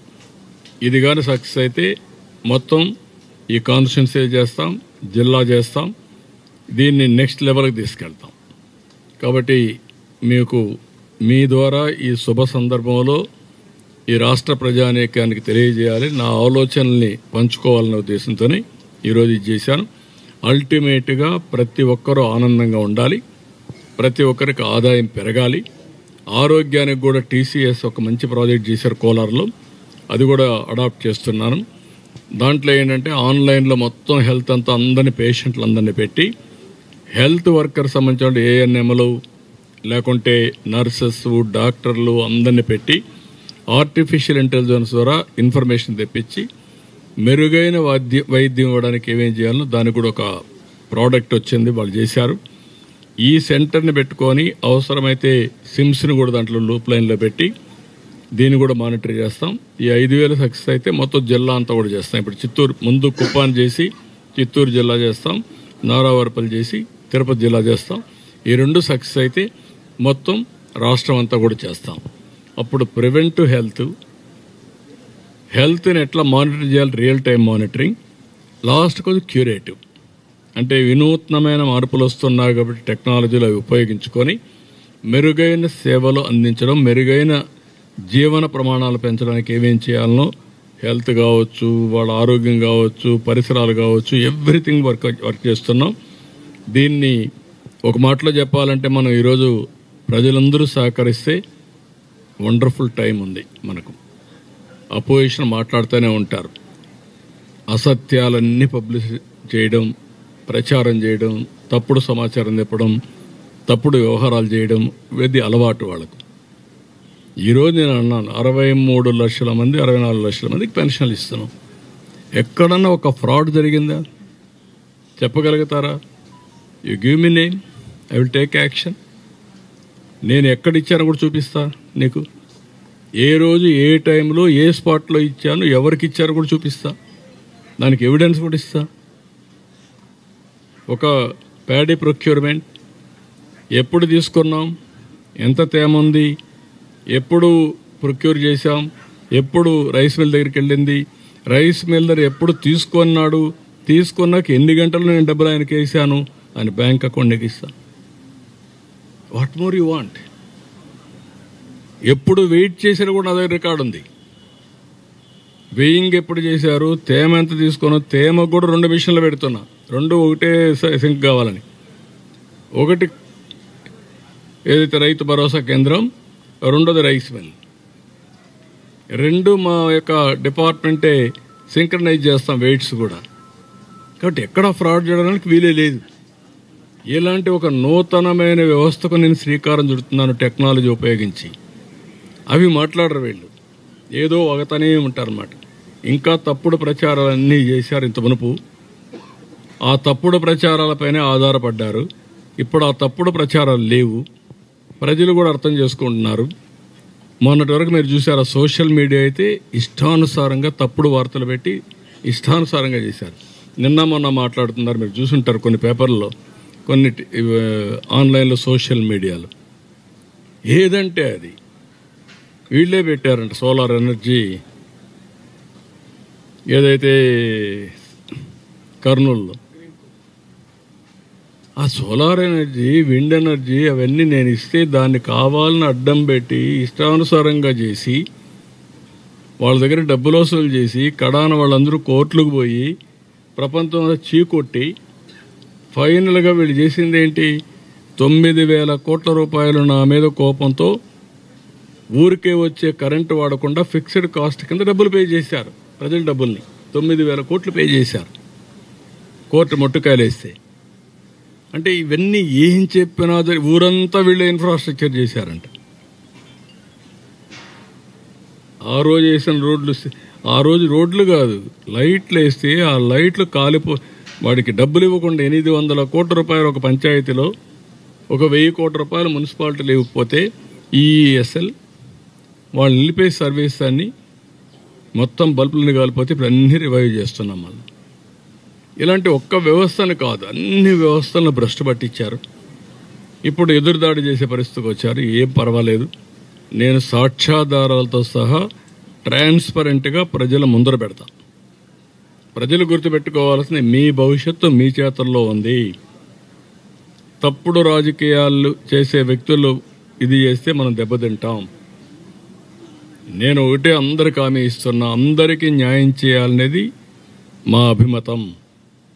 ఇది కానీ సక్సెస్ అయితే మొత్తం ఈ కాన్స్టిట్యున్సీ చేస్తాం, జిల్లా చేస్తాం, దీన్ని నెక్స్ట్ లెవెల్కి తీసుకెళ్తాం. కాబట్టి మీకు మీ ద్వారా ఈ శుభ సందర్భంలో ఈ రాష్ట్ర ప్రజానీకానికి తెలియజేయాలి, నా ఆలోచనల్ని పంచుకోవాలనే ఉద్దేశంతోనే ఈరోజు ఇది చేశాను. అల్టిమేట్గా ప్రతి ఒక్కరూ ఆనందంగా ఉండాలి, ప్రతి ఒక్కరికి ఆదాయం పెరగాలి. ఆరోగ్యానికి కూడా టీసీఎస్ ఒక మంచి ప్రాజెక్ట్ చేశారు కోలార్లో, అది కూడా అడాప్ట్ చేస్తున్నాను. దాంట్లో ఏంటంటే ఆన్లైన్లో మొత్తం హెల్త్ అంతా అందరినీ పేషెంట్లు అందరినీ పెట్టి హెల్త్ వర్కర్ సంబంధించిన ఏఎన్ఎంలు లేకుంటే నర్సెస్, డాక్టర్లు అందరినీ పెట్టి ఆర్టిఫిషియల్ ఇంటెలిజెన్స్ ద్వారా ఇన్ఫర్మేషన్ తెప్పించి మెరుగైన వైద్యం ఇవ్వడానికి ఏమేం చేయాలో దానికి కూడా ఒక ప్రోడక్ట్ వచ్చింది, వాళ్ళు చేశారు. ఈ సెంటర్ని పెట్టుకొని అవసరమైతే సిమ్స్ని కూడా దాంట్లో లూప్ లైన్లో పెట్టి దీన్ని కూడా మానిటర్ చేస్తాం. ఈ 5,000 సక్సెస్ అయితే మొత్తం జిల్లా అంతా కూడా చేస్తాం. ఇప్పుడు చిత్తూరు ముందు కుప్పాన్ చేసి చిత్తూరు జిల్లా చేస్తాం, నారావారిపల్లి చేసి తిరుపతి జిల్లా చేస్తాం. ఈ 2 సక్సెస్ అయితే మొత్తం రాష్ట్రం అంతా కూడా చేస్తాం. అప్పుడు ప్రివెంటివ్ హెల్త్ని ఎట్లా మానిటర్ చేయాలి, రియల్ టైం మానిటరింగ్, లాస్ట్ కొంచెం క్యూరేటివ్ అంటే వినూత్నమైన మార్పులు వస్తున్నాయి కాబట్టి టెక్నాలజీలు అవి ఉపయోగించుకొని మెరుగైన సేవలు అందించడం, మెరుగైన జీవన ప్రమాణాలు పెంచడానికి ఏమేం చేయాలనో హెల్త్ కావచ్చు, వాళ్ళ ఆరోగ్యం కావచ్చు, పరిసరాలు కావచ్చు, ఎవ్రీథింగ్ వర్క్ చేస్తున్నాం. దీన్ని ఒక మాటలో చెప్పాలంటే మనం ఈరోజు ప్రజలందరూ సహకరిస్తే వండర్ఫుల్ టైం ఉంది మనకు. అపోజిషన్ మాట్లాడుతూనే ఉంటారు, అసత్యాలన్నీ పబ్లిష్ చేయడం, ప్రచారం చేయడం, తప్పుడు సమాచారం చెప్పడం, తప్పుడు వ్యవహారాలు చేయడం, ఇది అలవాటు వాళ్ళకు. ఈరోజు నేను అన్నాను 63 లక్షల మంది 64 లక్షల మందికి పెన్షన్లు ఇస్తున్నాం. ఎక్కడన్నా ఒక ఫ్రాడ్ జరిగిందా చెప్పగలుగుతారా? You give me name, I will take action. నేను ఎక్కడిచ్చానో కూడా చూపిస్తా నీకు. ఏ రోజు ఏ టైంలో ఏ స్పాట్లో ఇచ్చాను, ఎవరికి ఇచ్చారో కూడా చూపిస్తా, దానికి ఎవిడెన్స్ కూడా ఇస్తా. ఒక ప్యాడీ ప్రొక్యూర్మెంట్ ఎప్పుడు తీసుకున్నాం, ఎంత తేమ ఉంది, ఎప్పుడు ప్రొక్యూర్ చేశాం, ఎప్పుడు రైస్ మిల్ దగ్గరికి వెళ్ళింది, రైస్ మిల్ దగ్గర ఎప్పుడు తీసుకున్నాడు, తీసుకున్నాక ఎన్ని గంటలు నేను డబ్బులు ఆయనకి వేసాను అని బ్యాంక్ అకౌంట్కి ఇస్తాను. What more you want? ఎప్పుడు వెయిట్ చేసినా కూడా నా దగ్గర రికార్డు ఉంది. వెయింగ్ ఎప్పుడు చేశారు, తేమ ఎంత తీసుకున్నా, తేమ కూడా 2 మిషన్లు పెడుతున్నా, 2 ఒకటే సింక్ కావాలని. ఒకటి ఏదైతే రైతు భరోసా కేంద్రం, 2ది రైస్ మిల్. 2 మా యొక్క డిపార్ట్మెంటే సింక్రనైజ్ చేస్తాం వెయిట్స్ కూడా. కాబట్టి ఎక్కడ ఫ్రాడ్ చేయడానికి వీలే లేదు. ఇలాంటి ఒక నూతనమైన వ్యవస్థకు నేను శ్రీకారం చుడుతున్నాను టెక్నాలజీ ఉపయోగించి. అవి మాట్లాడరు వీళ్ళు, ఏదో ఒకతనే ఉంటారన్నమాట. ఇంకా తప్పుడు ప్రచారాలన్నీ చేశారు ఇంత మునుపు. ఆ తప్పుడు ప్రచారాలపైనే ఆధారపడ్డారు. ఇప్పుడు ఆ తప్పుడు ప్రచారాలు లేవు, ప్రజలు కూడా అర్థం చేసుకుంటున్నారు. మొన్నటి వరకు మీరు చూసారు, సోషల్ మీడియా అయితే ఇష్టానుసారంగా తప్పుడు వార్తలు పెట్టి ఇష్టానుసారంగా చేశారు. నిన్న మొన్న మాట్లాడుతున్నారు, మీరు చూసుంటారు కొన్ని పేపర్లో, కొన్ని ఆన్లైన్లో, సోషల్ మీడియాలో. ఏదంటే అది వీళ్ళే పెట్టారంట. సోలార్ ఎనర్జీ ఏదైతే కర్నూలులో, ఆ సోలార్ ఎనర్జీ, విండ్ ఎనర్జీ అవన్నీ నేను ఇస్తే దాన్ని కావాలని అడ్డం పెట్టి ఇష్టానుసారంగా చేసి వాళ్ళ దగ్గర డబ్బులు వసూలు చేసి కడాన వాళ్ళందరూ కోర్టులకు పోయి ప్రపంచంలో చీకొట్టి ఫైనల్గా వీళ్ళు చేసింది ఏంటి? 9,000 కోట్ల రూపాయలు నా మీద కోపంతో ఊరికే వచ్చే కరెంటు వాడకుండా ఫిక్స్డ్ కాస్ట్ కింద డబ్బులు పే చేశారు. ప్రజల డబ్బుల్ని 9,000 కోట్లు పే చేశారు కోర్టు మొట్టుకాయలేస్తే. అంటే ఇవన్నీ ఏం చెప్పినా ఊరంతా వీళ్ళు ఇన్ఫ్రాస్ట్రక్చర్ చేశారంట. ఆ రోజు వేసిన రోడ్లు, ఆ రోజు రోడ్లు కాదు లైట్లు వేస్తే ఆ లైట్లు వాడికి డబ్బులు ఇవ్వకుండా 800 కోట్ల రూపాయలు ఒక పంచాయతీలో, ఒక 1000 కోట్ల రూపాయలు మున్సిపాలిటీలు ఇవ్వకపోతే ఈఎస్ఎల్ వాళ్ళు నిలిపే సర్వీస్ అన్ని మొత్తం బల్బులను కాలిపోతే ఇప్పుడు అన్ని రివైవ్ చేస్తున్నాం. మళ్ళీ ఇలాంటి ఒక్క వ్యవస్థను కాదు, అన్ని వ్యవస్థలను భ్రష్టు పట్టించారు. ఇప్పుడు ఎదురుదాడి చేసే పరిస్థితికి వచ్చారు. ఏం పర్వాలేదు, నేను సాక్ష్యాధారాలతో సహా ట్రాన్స్పరెంట్గా ప్రజల ముందర పెడతా. ప్రజలు గుర్తుపెట్టుకోవాల్సిన మీ భవిష్యత్తు మీ చేతుల్లో ఉంది. తప్పుడు రాజకీయాలు చేసే వ్యక్తులు ఇది చేస్తే మనం దెబ్బతింటాం. నేను ఒకటే అందరికి హామీ ఇస్తున్నా, అందరికీ న్యాయం చేయాలనేది మా అభిమతం.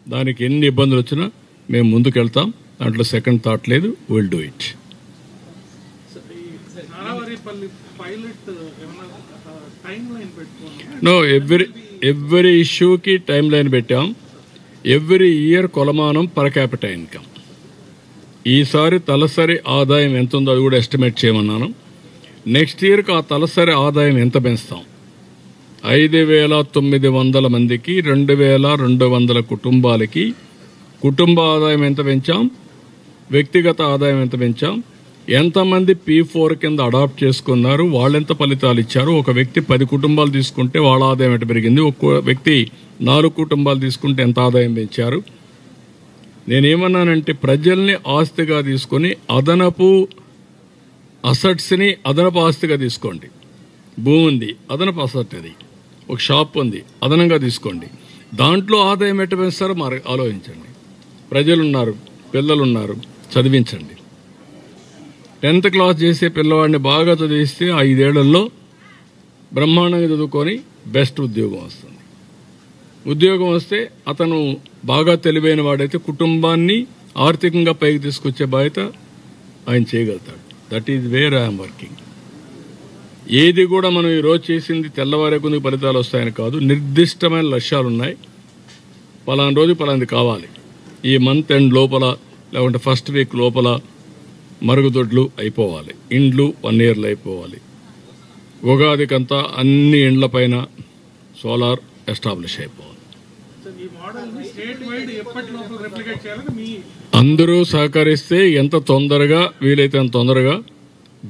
దానికి ఎన్ని ఇబ్బందులు వచ్చినా మేము ముందుకెళ్తాం. దాంట్లో సెకండ్ థాట్ లేదు. Will do it. No, every ఇష్యూకి టైం లైన్ పెట్టాం. ఎవ్రీ ఇయర్ కొలమానం పర్ క్యాపిటల్ ఇన్కమ్. ఈసారి తలసరి ఆదాయం ఎంత ఉందో అది కూడా ఎస్టిమేట్ చేయమన్నాను. నెక్స్ట్ ఇయర్కి ఆ తలసరి ఆదాయం ఎంత పెంచుతాం? 5,900 మందికి, 2,200 కుటుంబాలకి కుటుంబ ఆదాయం ఎంత పెంచాం, వ్యక్తిగత ఆదాయం ఎంత పెంచాం, ఎంతమంది P4 కింద అడాప్ట్ చేసుకున్నారు, వాళ్ళెంత ఫలితాలు ఇచ్చారు. ఒక వ్యక్తి 10 కుటుంబాలు తీసుకుంటే వాళ్ళ ఆదాయం ఎంత పెరిగింది, ఒక్కో వ్యక్తి 4 కుటుంబాలు తీసుకుంటే ఎంత ఆదాయం పెంచారు. నేనేమన్నానంటే ప్రజల్ని ఆస్తిగా తీసుకొని అదనపు అసెట్స్ని అదనపు ఆస్తిగా తీసుకోండి. భూమి ఉంది, అదనపు అసెట్, అది ఒక షాప్ ఉంది, అదనంగా తీసుకోండి. దాంట్లో ఆదాయం ఎట్ట పెంచుతారో ఆలోచించండి. ప్రజలున్నారు, పిల్లలున్నారు, చదివించండి. 10th క్లాస్ చేసే పిల్లవాడిని బాగా చదివిస్తే 5 ఏళ్లలో బ్రహ్మాండంగా చదువుకొని బెస్ట్ ఉద్యోగం వస్తుంది. ఉద్యోగం వస్తే అతను బాగా తెలివైన వాడైతే కుటుంబాన్ని ఆర్థికంగా పైకి తీసుకొచ్చే బాధ్యత ఆయన చేయగలుగుతాడు. That is where I'm working. ఏది కూడా మనం ఈరోజు చేసింది తెల్లవారే కొద్ది ఫలితాలు వస్తాయని కాదు. నిర్దిష్టమైన లక్ష్యాలు ఉన్నాయి. పలానా రోజు పలాంది కావాలి, ఈ మంత్ ఎండ్ లోపల లేకుంటే ఫస్ట్ వీక్ లోపల మరుగుదొడ్లు అయిపోవాలి, ఇండ్లు 1 yearలో అయిపోవాలి, ఉగాదికంతా అన్ని ఇండ్లపైన సోలార్ ఎస్టాబ్లిష్ అయిపోవాలి. అందరూ సహకరిస్తే ఎంత తొందరగా వీలైతే అంత తొందరగా.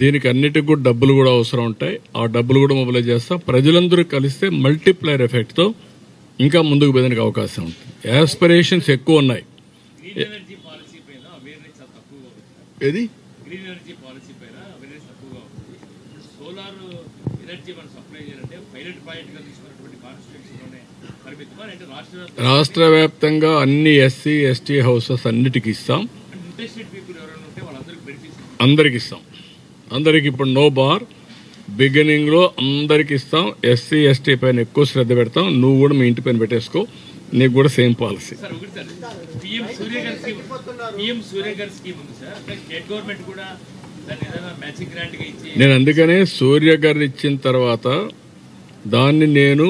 దీనికి అన్నిటికి కూడా డబ్బులు కూడా అవసరం ఉంటాయి. ఆ డబ్బులు కూడా మొబిలైజ్ చేస్తాం. ప్రజలందరూ కలిస్తే మల్టిప్లైర్ ఎఫెక్ట్తో ఇంకా ముందుకు పోయేందుకు అవకాశం ఉంటుంది. యాస్పిరేషన్స్ ఎక్కువ ఉన్నాయి. ఏది రాష్ట్ర వ్యాప్తంగా అన్ని ఎస్సీ ఎస్టీ హౌసెస్ అన్నిటికీ ఇస్తాం. అందరికి ఇస్తాం. అందరికి ఇప్పుడు నో బార్. బిగినింగ్ లో అందరికి ఇస్తాం. ఎస్సీ ఎస్టీ పైన ఎక్కువ శ్రద్ధ పెడతాం. నువ్వు కూడా మీ ఇంటి పైన పెట్టేసుకో, నీకు కూడా సేమ్ పాలసీ. నేను అందుకనే సూర్య గారు ఇచ్చిన తర్వాత దాన్ని నేను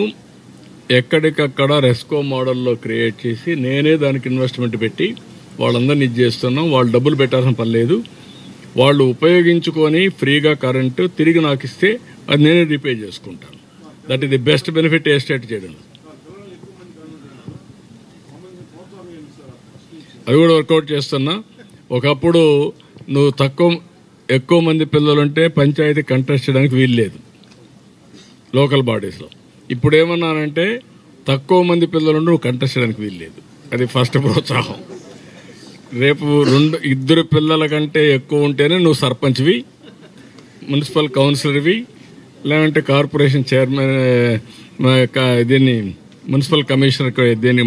ఎక్కడికక్కడ రెస్కో మోడల్లో క్రియేట్ చేసి నేనే దానికి ఇన్వెస్ట్మెంట్ పెట్టి వాళ్ళందరినీ ఇది చేస్తున్నాం. వాళ్ళు డబ్బులు పెట్టాల్సిన పని లేదు. వాళ్ళు ఉపయోగించుకొని ఫ్రీగా కరెంటు తిరిగి నాకు ఇస్తే అది నేనే రీపే చేసుకుంటాను. That is the best benefit estate చేయడం. అది కూడా వర్కౌట్ చేస్తున్నా. ఒకప్పుడు నువ్వు ఎక్కువ మంది పిల్లలుంటే పంచాయతీ కంటెస్ట్ చేయడానికి వీలు లేదు లోకల్ బాడీస్లో. ఇప్పుడు ఏమన్నానంటే తక్కువ మంది పిల్లలుంటే నువ్వు కంటెస్ట్ చేయడానికి వీలు లేదు. అది ఫస్ట్ ప్రోత్సాహం. రేపు 2 పిల్లల కంటే ఎక్కువ ఉంటేనే నువ్వు సర్పంచ్వి, మున్సిపల్ కౌన్సిలర్వి, లేదంటే కార్పొరేషన్ చైర్మన్, దీన్ని మున్సిపల్ కమిషనర్, దీన్ని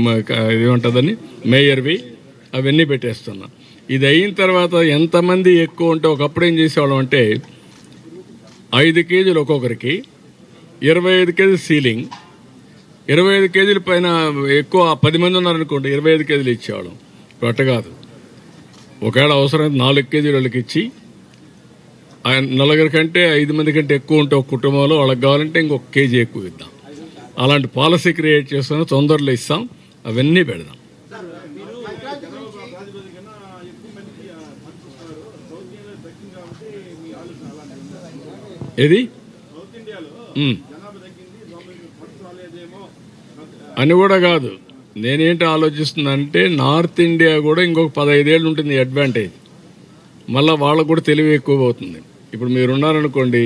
ఏమంటుందని మేయర్వి, అవన్నీ పెట్టేస్తున్నా. ఇది అయిన తర్వాత ఎంతమంది ఎక్కువ ఉంటే ఒకప్పుడు ఏం చేసేవాళ్ళం అంటే 5 కేజీలు ఒక్కొక్కరికి, 25 కేజీలు సీలింగ్, 25 కేజీల పైన ఎక్కువ 10 మంది ఉన్నారనుకోండి 25 కేజీలు ఇచ్చేవాళ్ళం. అట్ట కాదు. ఒకవేళ అవసరమైతే 4 కేజీల వాళ్ళకి ఇచ్చి, 4 కంటే 5 మంది కంటే ఎక్కువ ఉంటే ఒక కుటుంబంలో వాళ్ళకి కావాలంటే ఇంకొక కేజీ ఎక్కువ ఇద్దాం. అలాంటి పాలసీ క్రియేట్ చేస్తాను. తొందరలో ఇస్తాం. అవన్నీ పెడదాం. ఏది అని కూడా కాదు. నేనేంటి ఆలోచిస్తున్నానంటే నార్త్ ఇండియా కూడా ఇంకొక 15 ఏళ్ళు ఉంటుంది అడ్వాంటేజ్. మళ్ళీ వాళ్ళకు కూడా తెలివి ఎక్కువ అవుతుంది. ఇప్పుడు మీరున్నారనుకోండి,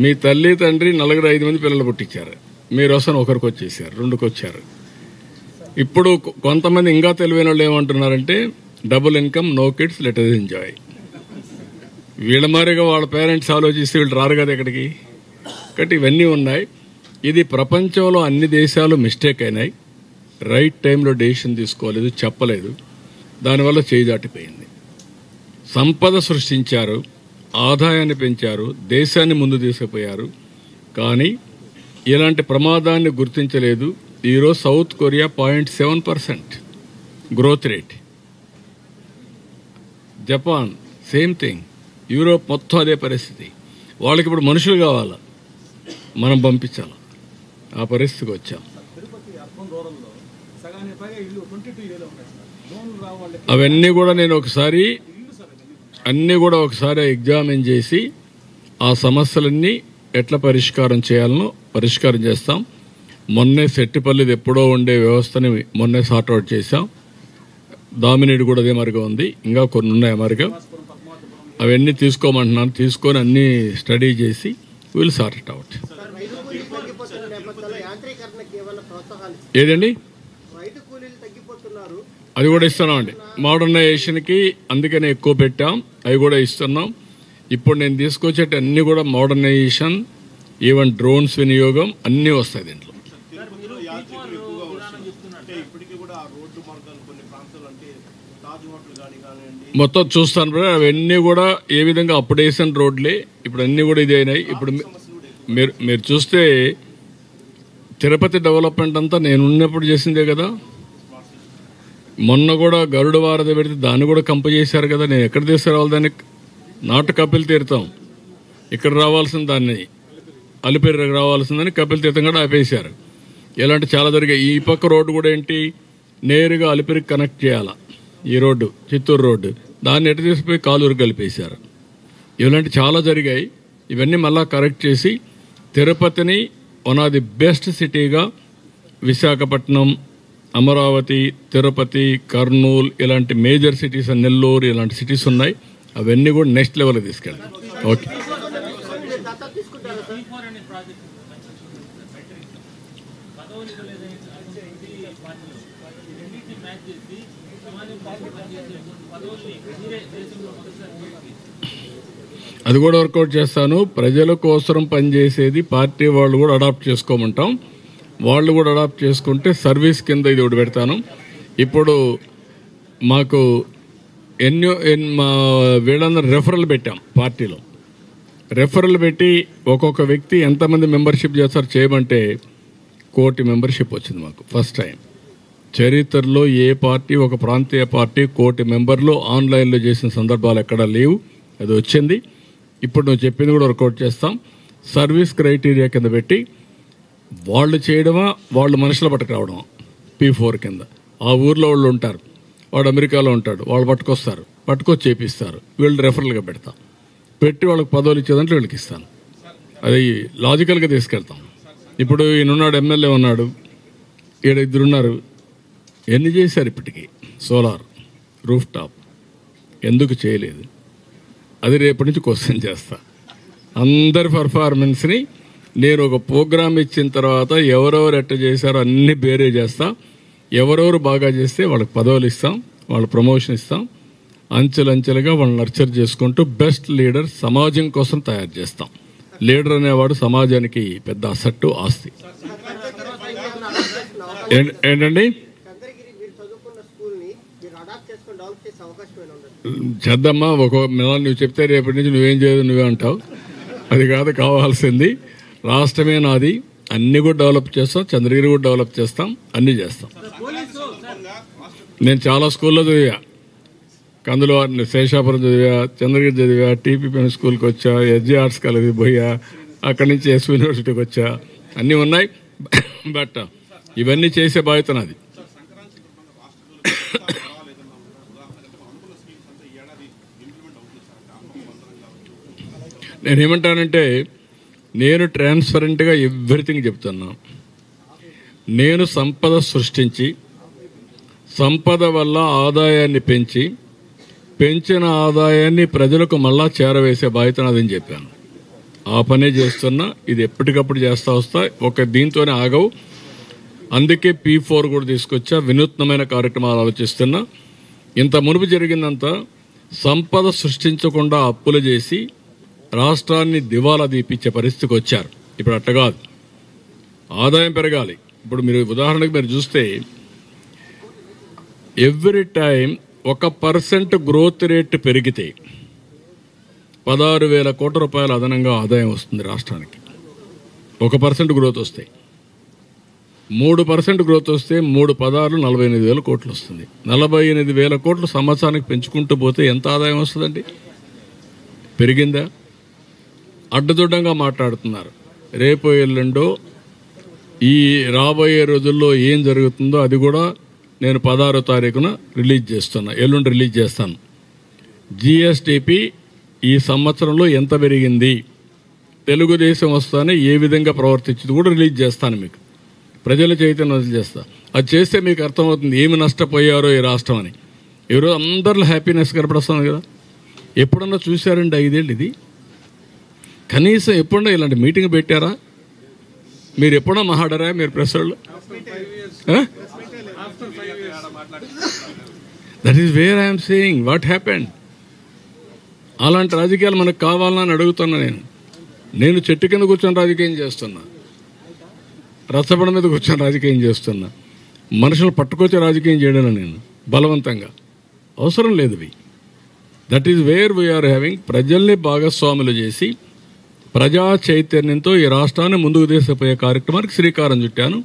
మీ తల్లి తండ్రి 4-5 మంది పిల్లలు పుట్టించారు. మీరు వస్తాను ఒకరికి వచ్చేసారు, 2కి వచ్చారు. ఇప్పుడు కొంతమంది ఇంకా తెలివైన వాళ్ళు ఏమంటున్నారంటే double income, no kids, let us enjoy. వీళ్ళ మారిగా వాళ్ళ పేరెంట్స్ ఆలోచిస్తే వీళ్ళు రారు కదా ఇక్కడికి. కాబట్టి ఇవన్నీ ఉన్నాయి. ఇది ప్రపంచంలో అన్ని దేశాలు మిస్టేక్ అయినాయి. రైట్ టైంలో డెసిషన్ తీసుకోలేదు, చెప్పలేదు. దానివల్ల చేయి దాటిపోయింది. సంపద సృష్టించారు, ఆదాయాన్ని పెంచారు, దేశాన్ని ముందు తీసుకుపోయారు. కానీ ఇలాంటి ప్రమాదాన్ని గుర్తించలేదు. ఈరోజు south Korea 0.7% growth rate, Japan same thing, Europe మొత్తం అదే పరిస్థితి. వాళ్ళకి ఇప్పుడు మనుషులు కావాలా, మనం పంపించాలి. ఆ పరిస్థితికి వచ్చాం. అవన్నీ కూడా నేను ఒకసారి ఎగ్జామిన్ చేసి ఆ సమస్యలన్నీ ఎట్లా పరిష్కారం చేయాలనో పరిష్కారం చేస్తాం. మొన్నే సెట్టిపల్లిది ఎప్పుడో ఉండే వ్యవస్థని మొన్నే సార్ట్అవుట్ చేశాం. దామినేడు కూడా అదే మరిగా ఉంది, ఇంకా కొన్ని ఉన్నాయి మరిగా. అవన్నీ తీసుకోమంటున్నాను. తీసుకొని అన్ని స్టడీ చేసి విల్ సార్ట్ ఇట్ అవుట్. ఏదండి అది కూడా ఇస్తున్నాం అండి. మోడర్నైజేషన్కి అందుకనే ఎక్కువ పెట్టాం. అవి కూడా ఇస్తున్నాం. ఇప్పుడు నేను తీసుకొచ్చేట అన్ని కూడా మోడర్నైజేషన్, ఈవెన్ డ్రోన్స్ వినియోగం అన్నీ వస్తాయి దీంట్లో. మొత్తం చూస్తాను బ్రదర్. అవన్నీ కూడా ఏ విధంగా అప్పుడు వేసిన రోడ్లే ఇప్పుడు అన్ని కూడా ఇదే అయినాయి. ఇప్పుడు మీరు చూస్తే తిరుపతి డెవలప్మెంట్ అంతా నేను ఉన్నప్పుడు చేసిందే కదా. మొన్న కూడా గరుడ వారధి పెడితే దాన్ని కూడా కంప చేశారు కదా. నేను ఎక్కడ తీసుకురావాలి దాన్ని? నాటు కపిల్ తీర్థం ఇక్కడ రావాల్సిన దాన్ని అలిపిరికి రావాల్సిందని కపిల్ తీర్థం కూడా ఆపేశారు. ఇలాంటి చాలా జరిగాయి. ఈ పక్క రోడ్డు కూడా ఏంటి, నేరుగా అలిపిరికి కనెక్ట్ చేయాలా ఈ రోడ్డు, చిత్తూరు రోడ్డు, దాన్ని ఎటు తీసిపోయి కాలూరు కలిపేశారు. ఇలాంటి చాలా జరిగాయి. ఇవన్నీ మళ్ళా కరెక్ట్ చేసి తిరుపతిని వన్ ఆఫ్ ది బెస్ట్ సిటీగా విశాఖపట్నం, అమరావతి, తిరుపతి, కర్నూలు ఇలాంటి మేజర్ సిటీస్, నెల్లూరు ఇలాంటి సిటీస్ ఉన్నాయి. అవన్నీ కూడా నెక్స్ట్ లెవెల్కి తీసుకెళ్తాం. ఓకే. అది కూడా వర్కౌట్ చేస్తాను. ప్రజల కోసం పనిచేసేది పార్టీ వాళ్ళు కూడా అడాప్ట్ చేసుకోమంటాం. వాళ్ళు కూడా అడాప్ట్ చేసుకుంటే సర్వీస్ కింద ఇది ఒకటి పెడతాను. ఇప్పుడు మాకు మా వీళ్ళందరూ రెఫరల్ పెట్టాం. పార్టీలో రెఫరల్ పెట్టి ఒక్కొక్క వ్యక్తి ఎంతమంది మెంబర్షిప్ చేస్తారు చేయమంటే 1 కోటి మెంబర్షిప్ వచ్చింది మాకు. ఫస్ట్ టైం చరిత్రలో ఏ పార్టీ, ఒక ప్రాంతీయ పార్టీ 1 కోటి మెంబర్లు ఆన్లైన్లో చేసిన సందర్భాలు ఎక్కడా లేవు. అది వచ్చింది. ఇప్పుడు నువ్వు చెప్పింది కూడా వర్కౌట్ చేస్తాం. సర్వీస్ క్రైటీరియా కింద పెట్టి వాళ్ళు చేయడమా, వాళ్ళు మనుషులు పట్టుకురావడమా, P4 కింద. ఆ ఊర్లో వాళ్ళు ఉంటారు, వాడు అమెరికాలో ఉంటాడు, వాళ్ళు పట్టుకొచ్చి చేపిస్తారు. వీళ్ళు రెఫరల్గా పెట్టి వాళ్ళకి పదవులు ఇచ్చేదంటే వీళ్ళకి ఇస్తాను. అది లాజికల్గా తీసుకెళ్తాం. ఇప్పుడు ఈయనున్నాడు, ఎమ్మెల్యే ఉన్నాడు, ఈడ 2 ఉన్నారు. ఎన్ని చేశారు ఇప్పటికీ? సోలార్ రూఫ్ టాప్ ఎందుకు చేయలేదు? అది రేపటి నుంచి క్వశ్చన్ చేస్తా. అందరి పర్ఫార్మెన్స్ని నేను ఒక ప్రోగ్రామ్ ఇచ్చిన తర్వాత ఎవరెవరు ఎట్ట చేశారో అన్ని బేరే చేస్తా. ఎవరెవరు బాగా చేస్తే వాళ్ళకి పదవులు ఇస్తాం, వాళ్ళ ప్రమోషన్ ఇస్తాం. అంచెలంచెలుగా వాళ్ళని నర్చర్ చేసుకుంటూ బెస్ట్ లీడర్ సమాజం కోసం తయారు చేస్తాం. లీడర్ అనేవాడు సమాజానికి పెద్ద అసట్టు, ఆస్తి. ఏంటండి చేద్దామా? ఒక నువ్వు చెప్తే రేపటి నుంచి నువ్వేం చేయదు నువ్వే అంటావు. అది కాదు కావాల్సింది. రాష్ట్రమే నాది, అన్ని కూడా డెవలప్ చేస్తాం, చంద్రగిరి కూడా డెవలప్ చేస్తాం, అన్ని చేస్తాం. నేను చాలా స్కూల్లో చదివా. కందులో శేషాపురం చదివా, చంద్రగిరి చదివా, TPPM స్కూల్కి వచ్చా, SG ఆర్ట్స్ కాలేజీ పోయా, అక్కడి నుంచి SV యూనివర్సిటీకి వచ్చా. అన్నీ ఉన్నాయి. బట్ ఇవన్నీ చేసే బాధ్యత నాది. నేనేమంటానంటే నేను ట్రాన్స్పరెంట్గా ఎవ్రీథింగ్ చెప్తున్నా. నేను సంపద సృష్టించి సంపద వల్ల ఆదాయాన్ని పెంచిన ఆదాయాన్ని ప్రజలకు మళ్ళా చేరవేసే బాధ్యత నాదని చెప్పాను. ఆ పనే చేస్తున్నా. ఇది ఎప్పటికప్పుడు చేస్తా వస్తా, ఒక దీంతోనే ఆగవు. అందుకే P4 కూడా తీసుకొచ్చా. వినూత్నమైన కార్యక్రమాలు ఆలోచిస్తున్నా. ఇంత మునుపు జరిగిందంతా సంపద సృష్టించకుండా అప్పులు చేసి రాష్ట్రాన్ని దివాలా తీపిచ్చే పరిస్థితికి వచ్చారు. ఇప్పుడు అట్ట కాదు, ఆదాయం పెరగాలి. ఇప్పుడు మీరు ఉదాహరణకు మీరు చూస్తే ఎవ్రీ టైం 1% గ్రోత్ రేట్ పెరిగితే 16,000 కోట్ల రూపాయల అదనంగా ఆదాయం వస్తుంది రాష్ట్రానికి. 1% గ్రోత్ వస్తాయి. 3% గ్రోత్ వస్తే 3/16 48,000 కోట్లు వస్తుంది. 48,000 కోట్లు సంవత్సరానికి పెంచుకుంటూ పోతే ఎంత ఆదాయం వస్తుందండి? పెరిగిందా? అడ్డదొడ్డంగా మాట్లాడుతున్నారు. రేపు ఎల్లుండో ఈ రాబోయే రోజుల్లో ఏం జరుగుతుందో అది కూడా నేను 16వ తారీఖున రిలీజ్ చేస్తున్నా. ఎల్లుండి రిలీజ్ చేస్తాను. GSDP ఈ సంవత్సరంలో ఎంత పెరిగింది, తెలుగుదేశం వస్తానే ఏ విధంగా ప్రవర్తించింది కూడా రిలీజ్ చేస్తాను. మీకు ప్రజల చైతన్యం చేస్తా. అది చేస్తే మీకు అర్థమవుతుంది ఏమి నష్టపోయారో ఈ రాష్ట్రం అని. ఈరోజు అందరిలో హ్యాపీనెస్ కనపడుస్తుంది కదా. ఎప్పుడన్నా చూశారండి 5 ఏళ్ళు ఇది? కనీసం ఎప్పుడన్నా ఇలాంటి మీటింగ్ పెట్టారా? మీరు ఎప్పుడన్నా మాట్లాడారా మీరు ప్రెస్ వాళ్ళు? That is where I'm saying what happened. అలాంటి రాజకీయాలు మనకు కావాలని అడుగుతున్నా. నేను చెట్టు కింద కూర్చొని రాజకీయం చేస్తున్నా, రచ్చబండ మీద కూర్చొని రాజకీయం చేస్తున్నా. మనుషులు పట్టుకొచ్చే రాజకీయం చేయడం నేను బలవంతంగా అవసరం లేదు. That is where we are having. ప్రజల్ని భాగస్వాములు చేసి ప్రజా చైతన్యంతో ఈ రాష్ట్రాన్ని ముందుకు తీసుకుపోయే కార్యక్రమానికి శ్రీకారం చుట్టాను.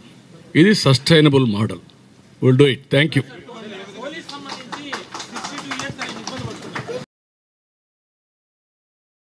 ఇది sustainable model. Will do it. Thank you.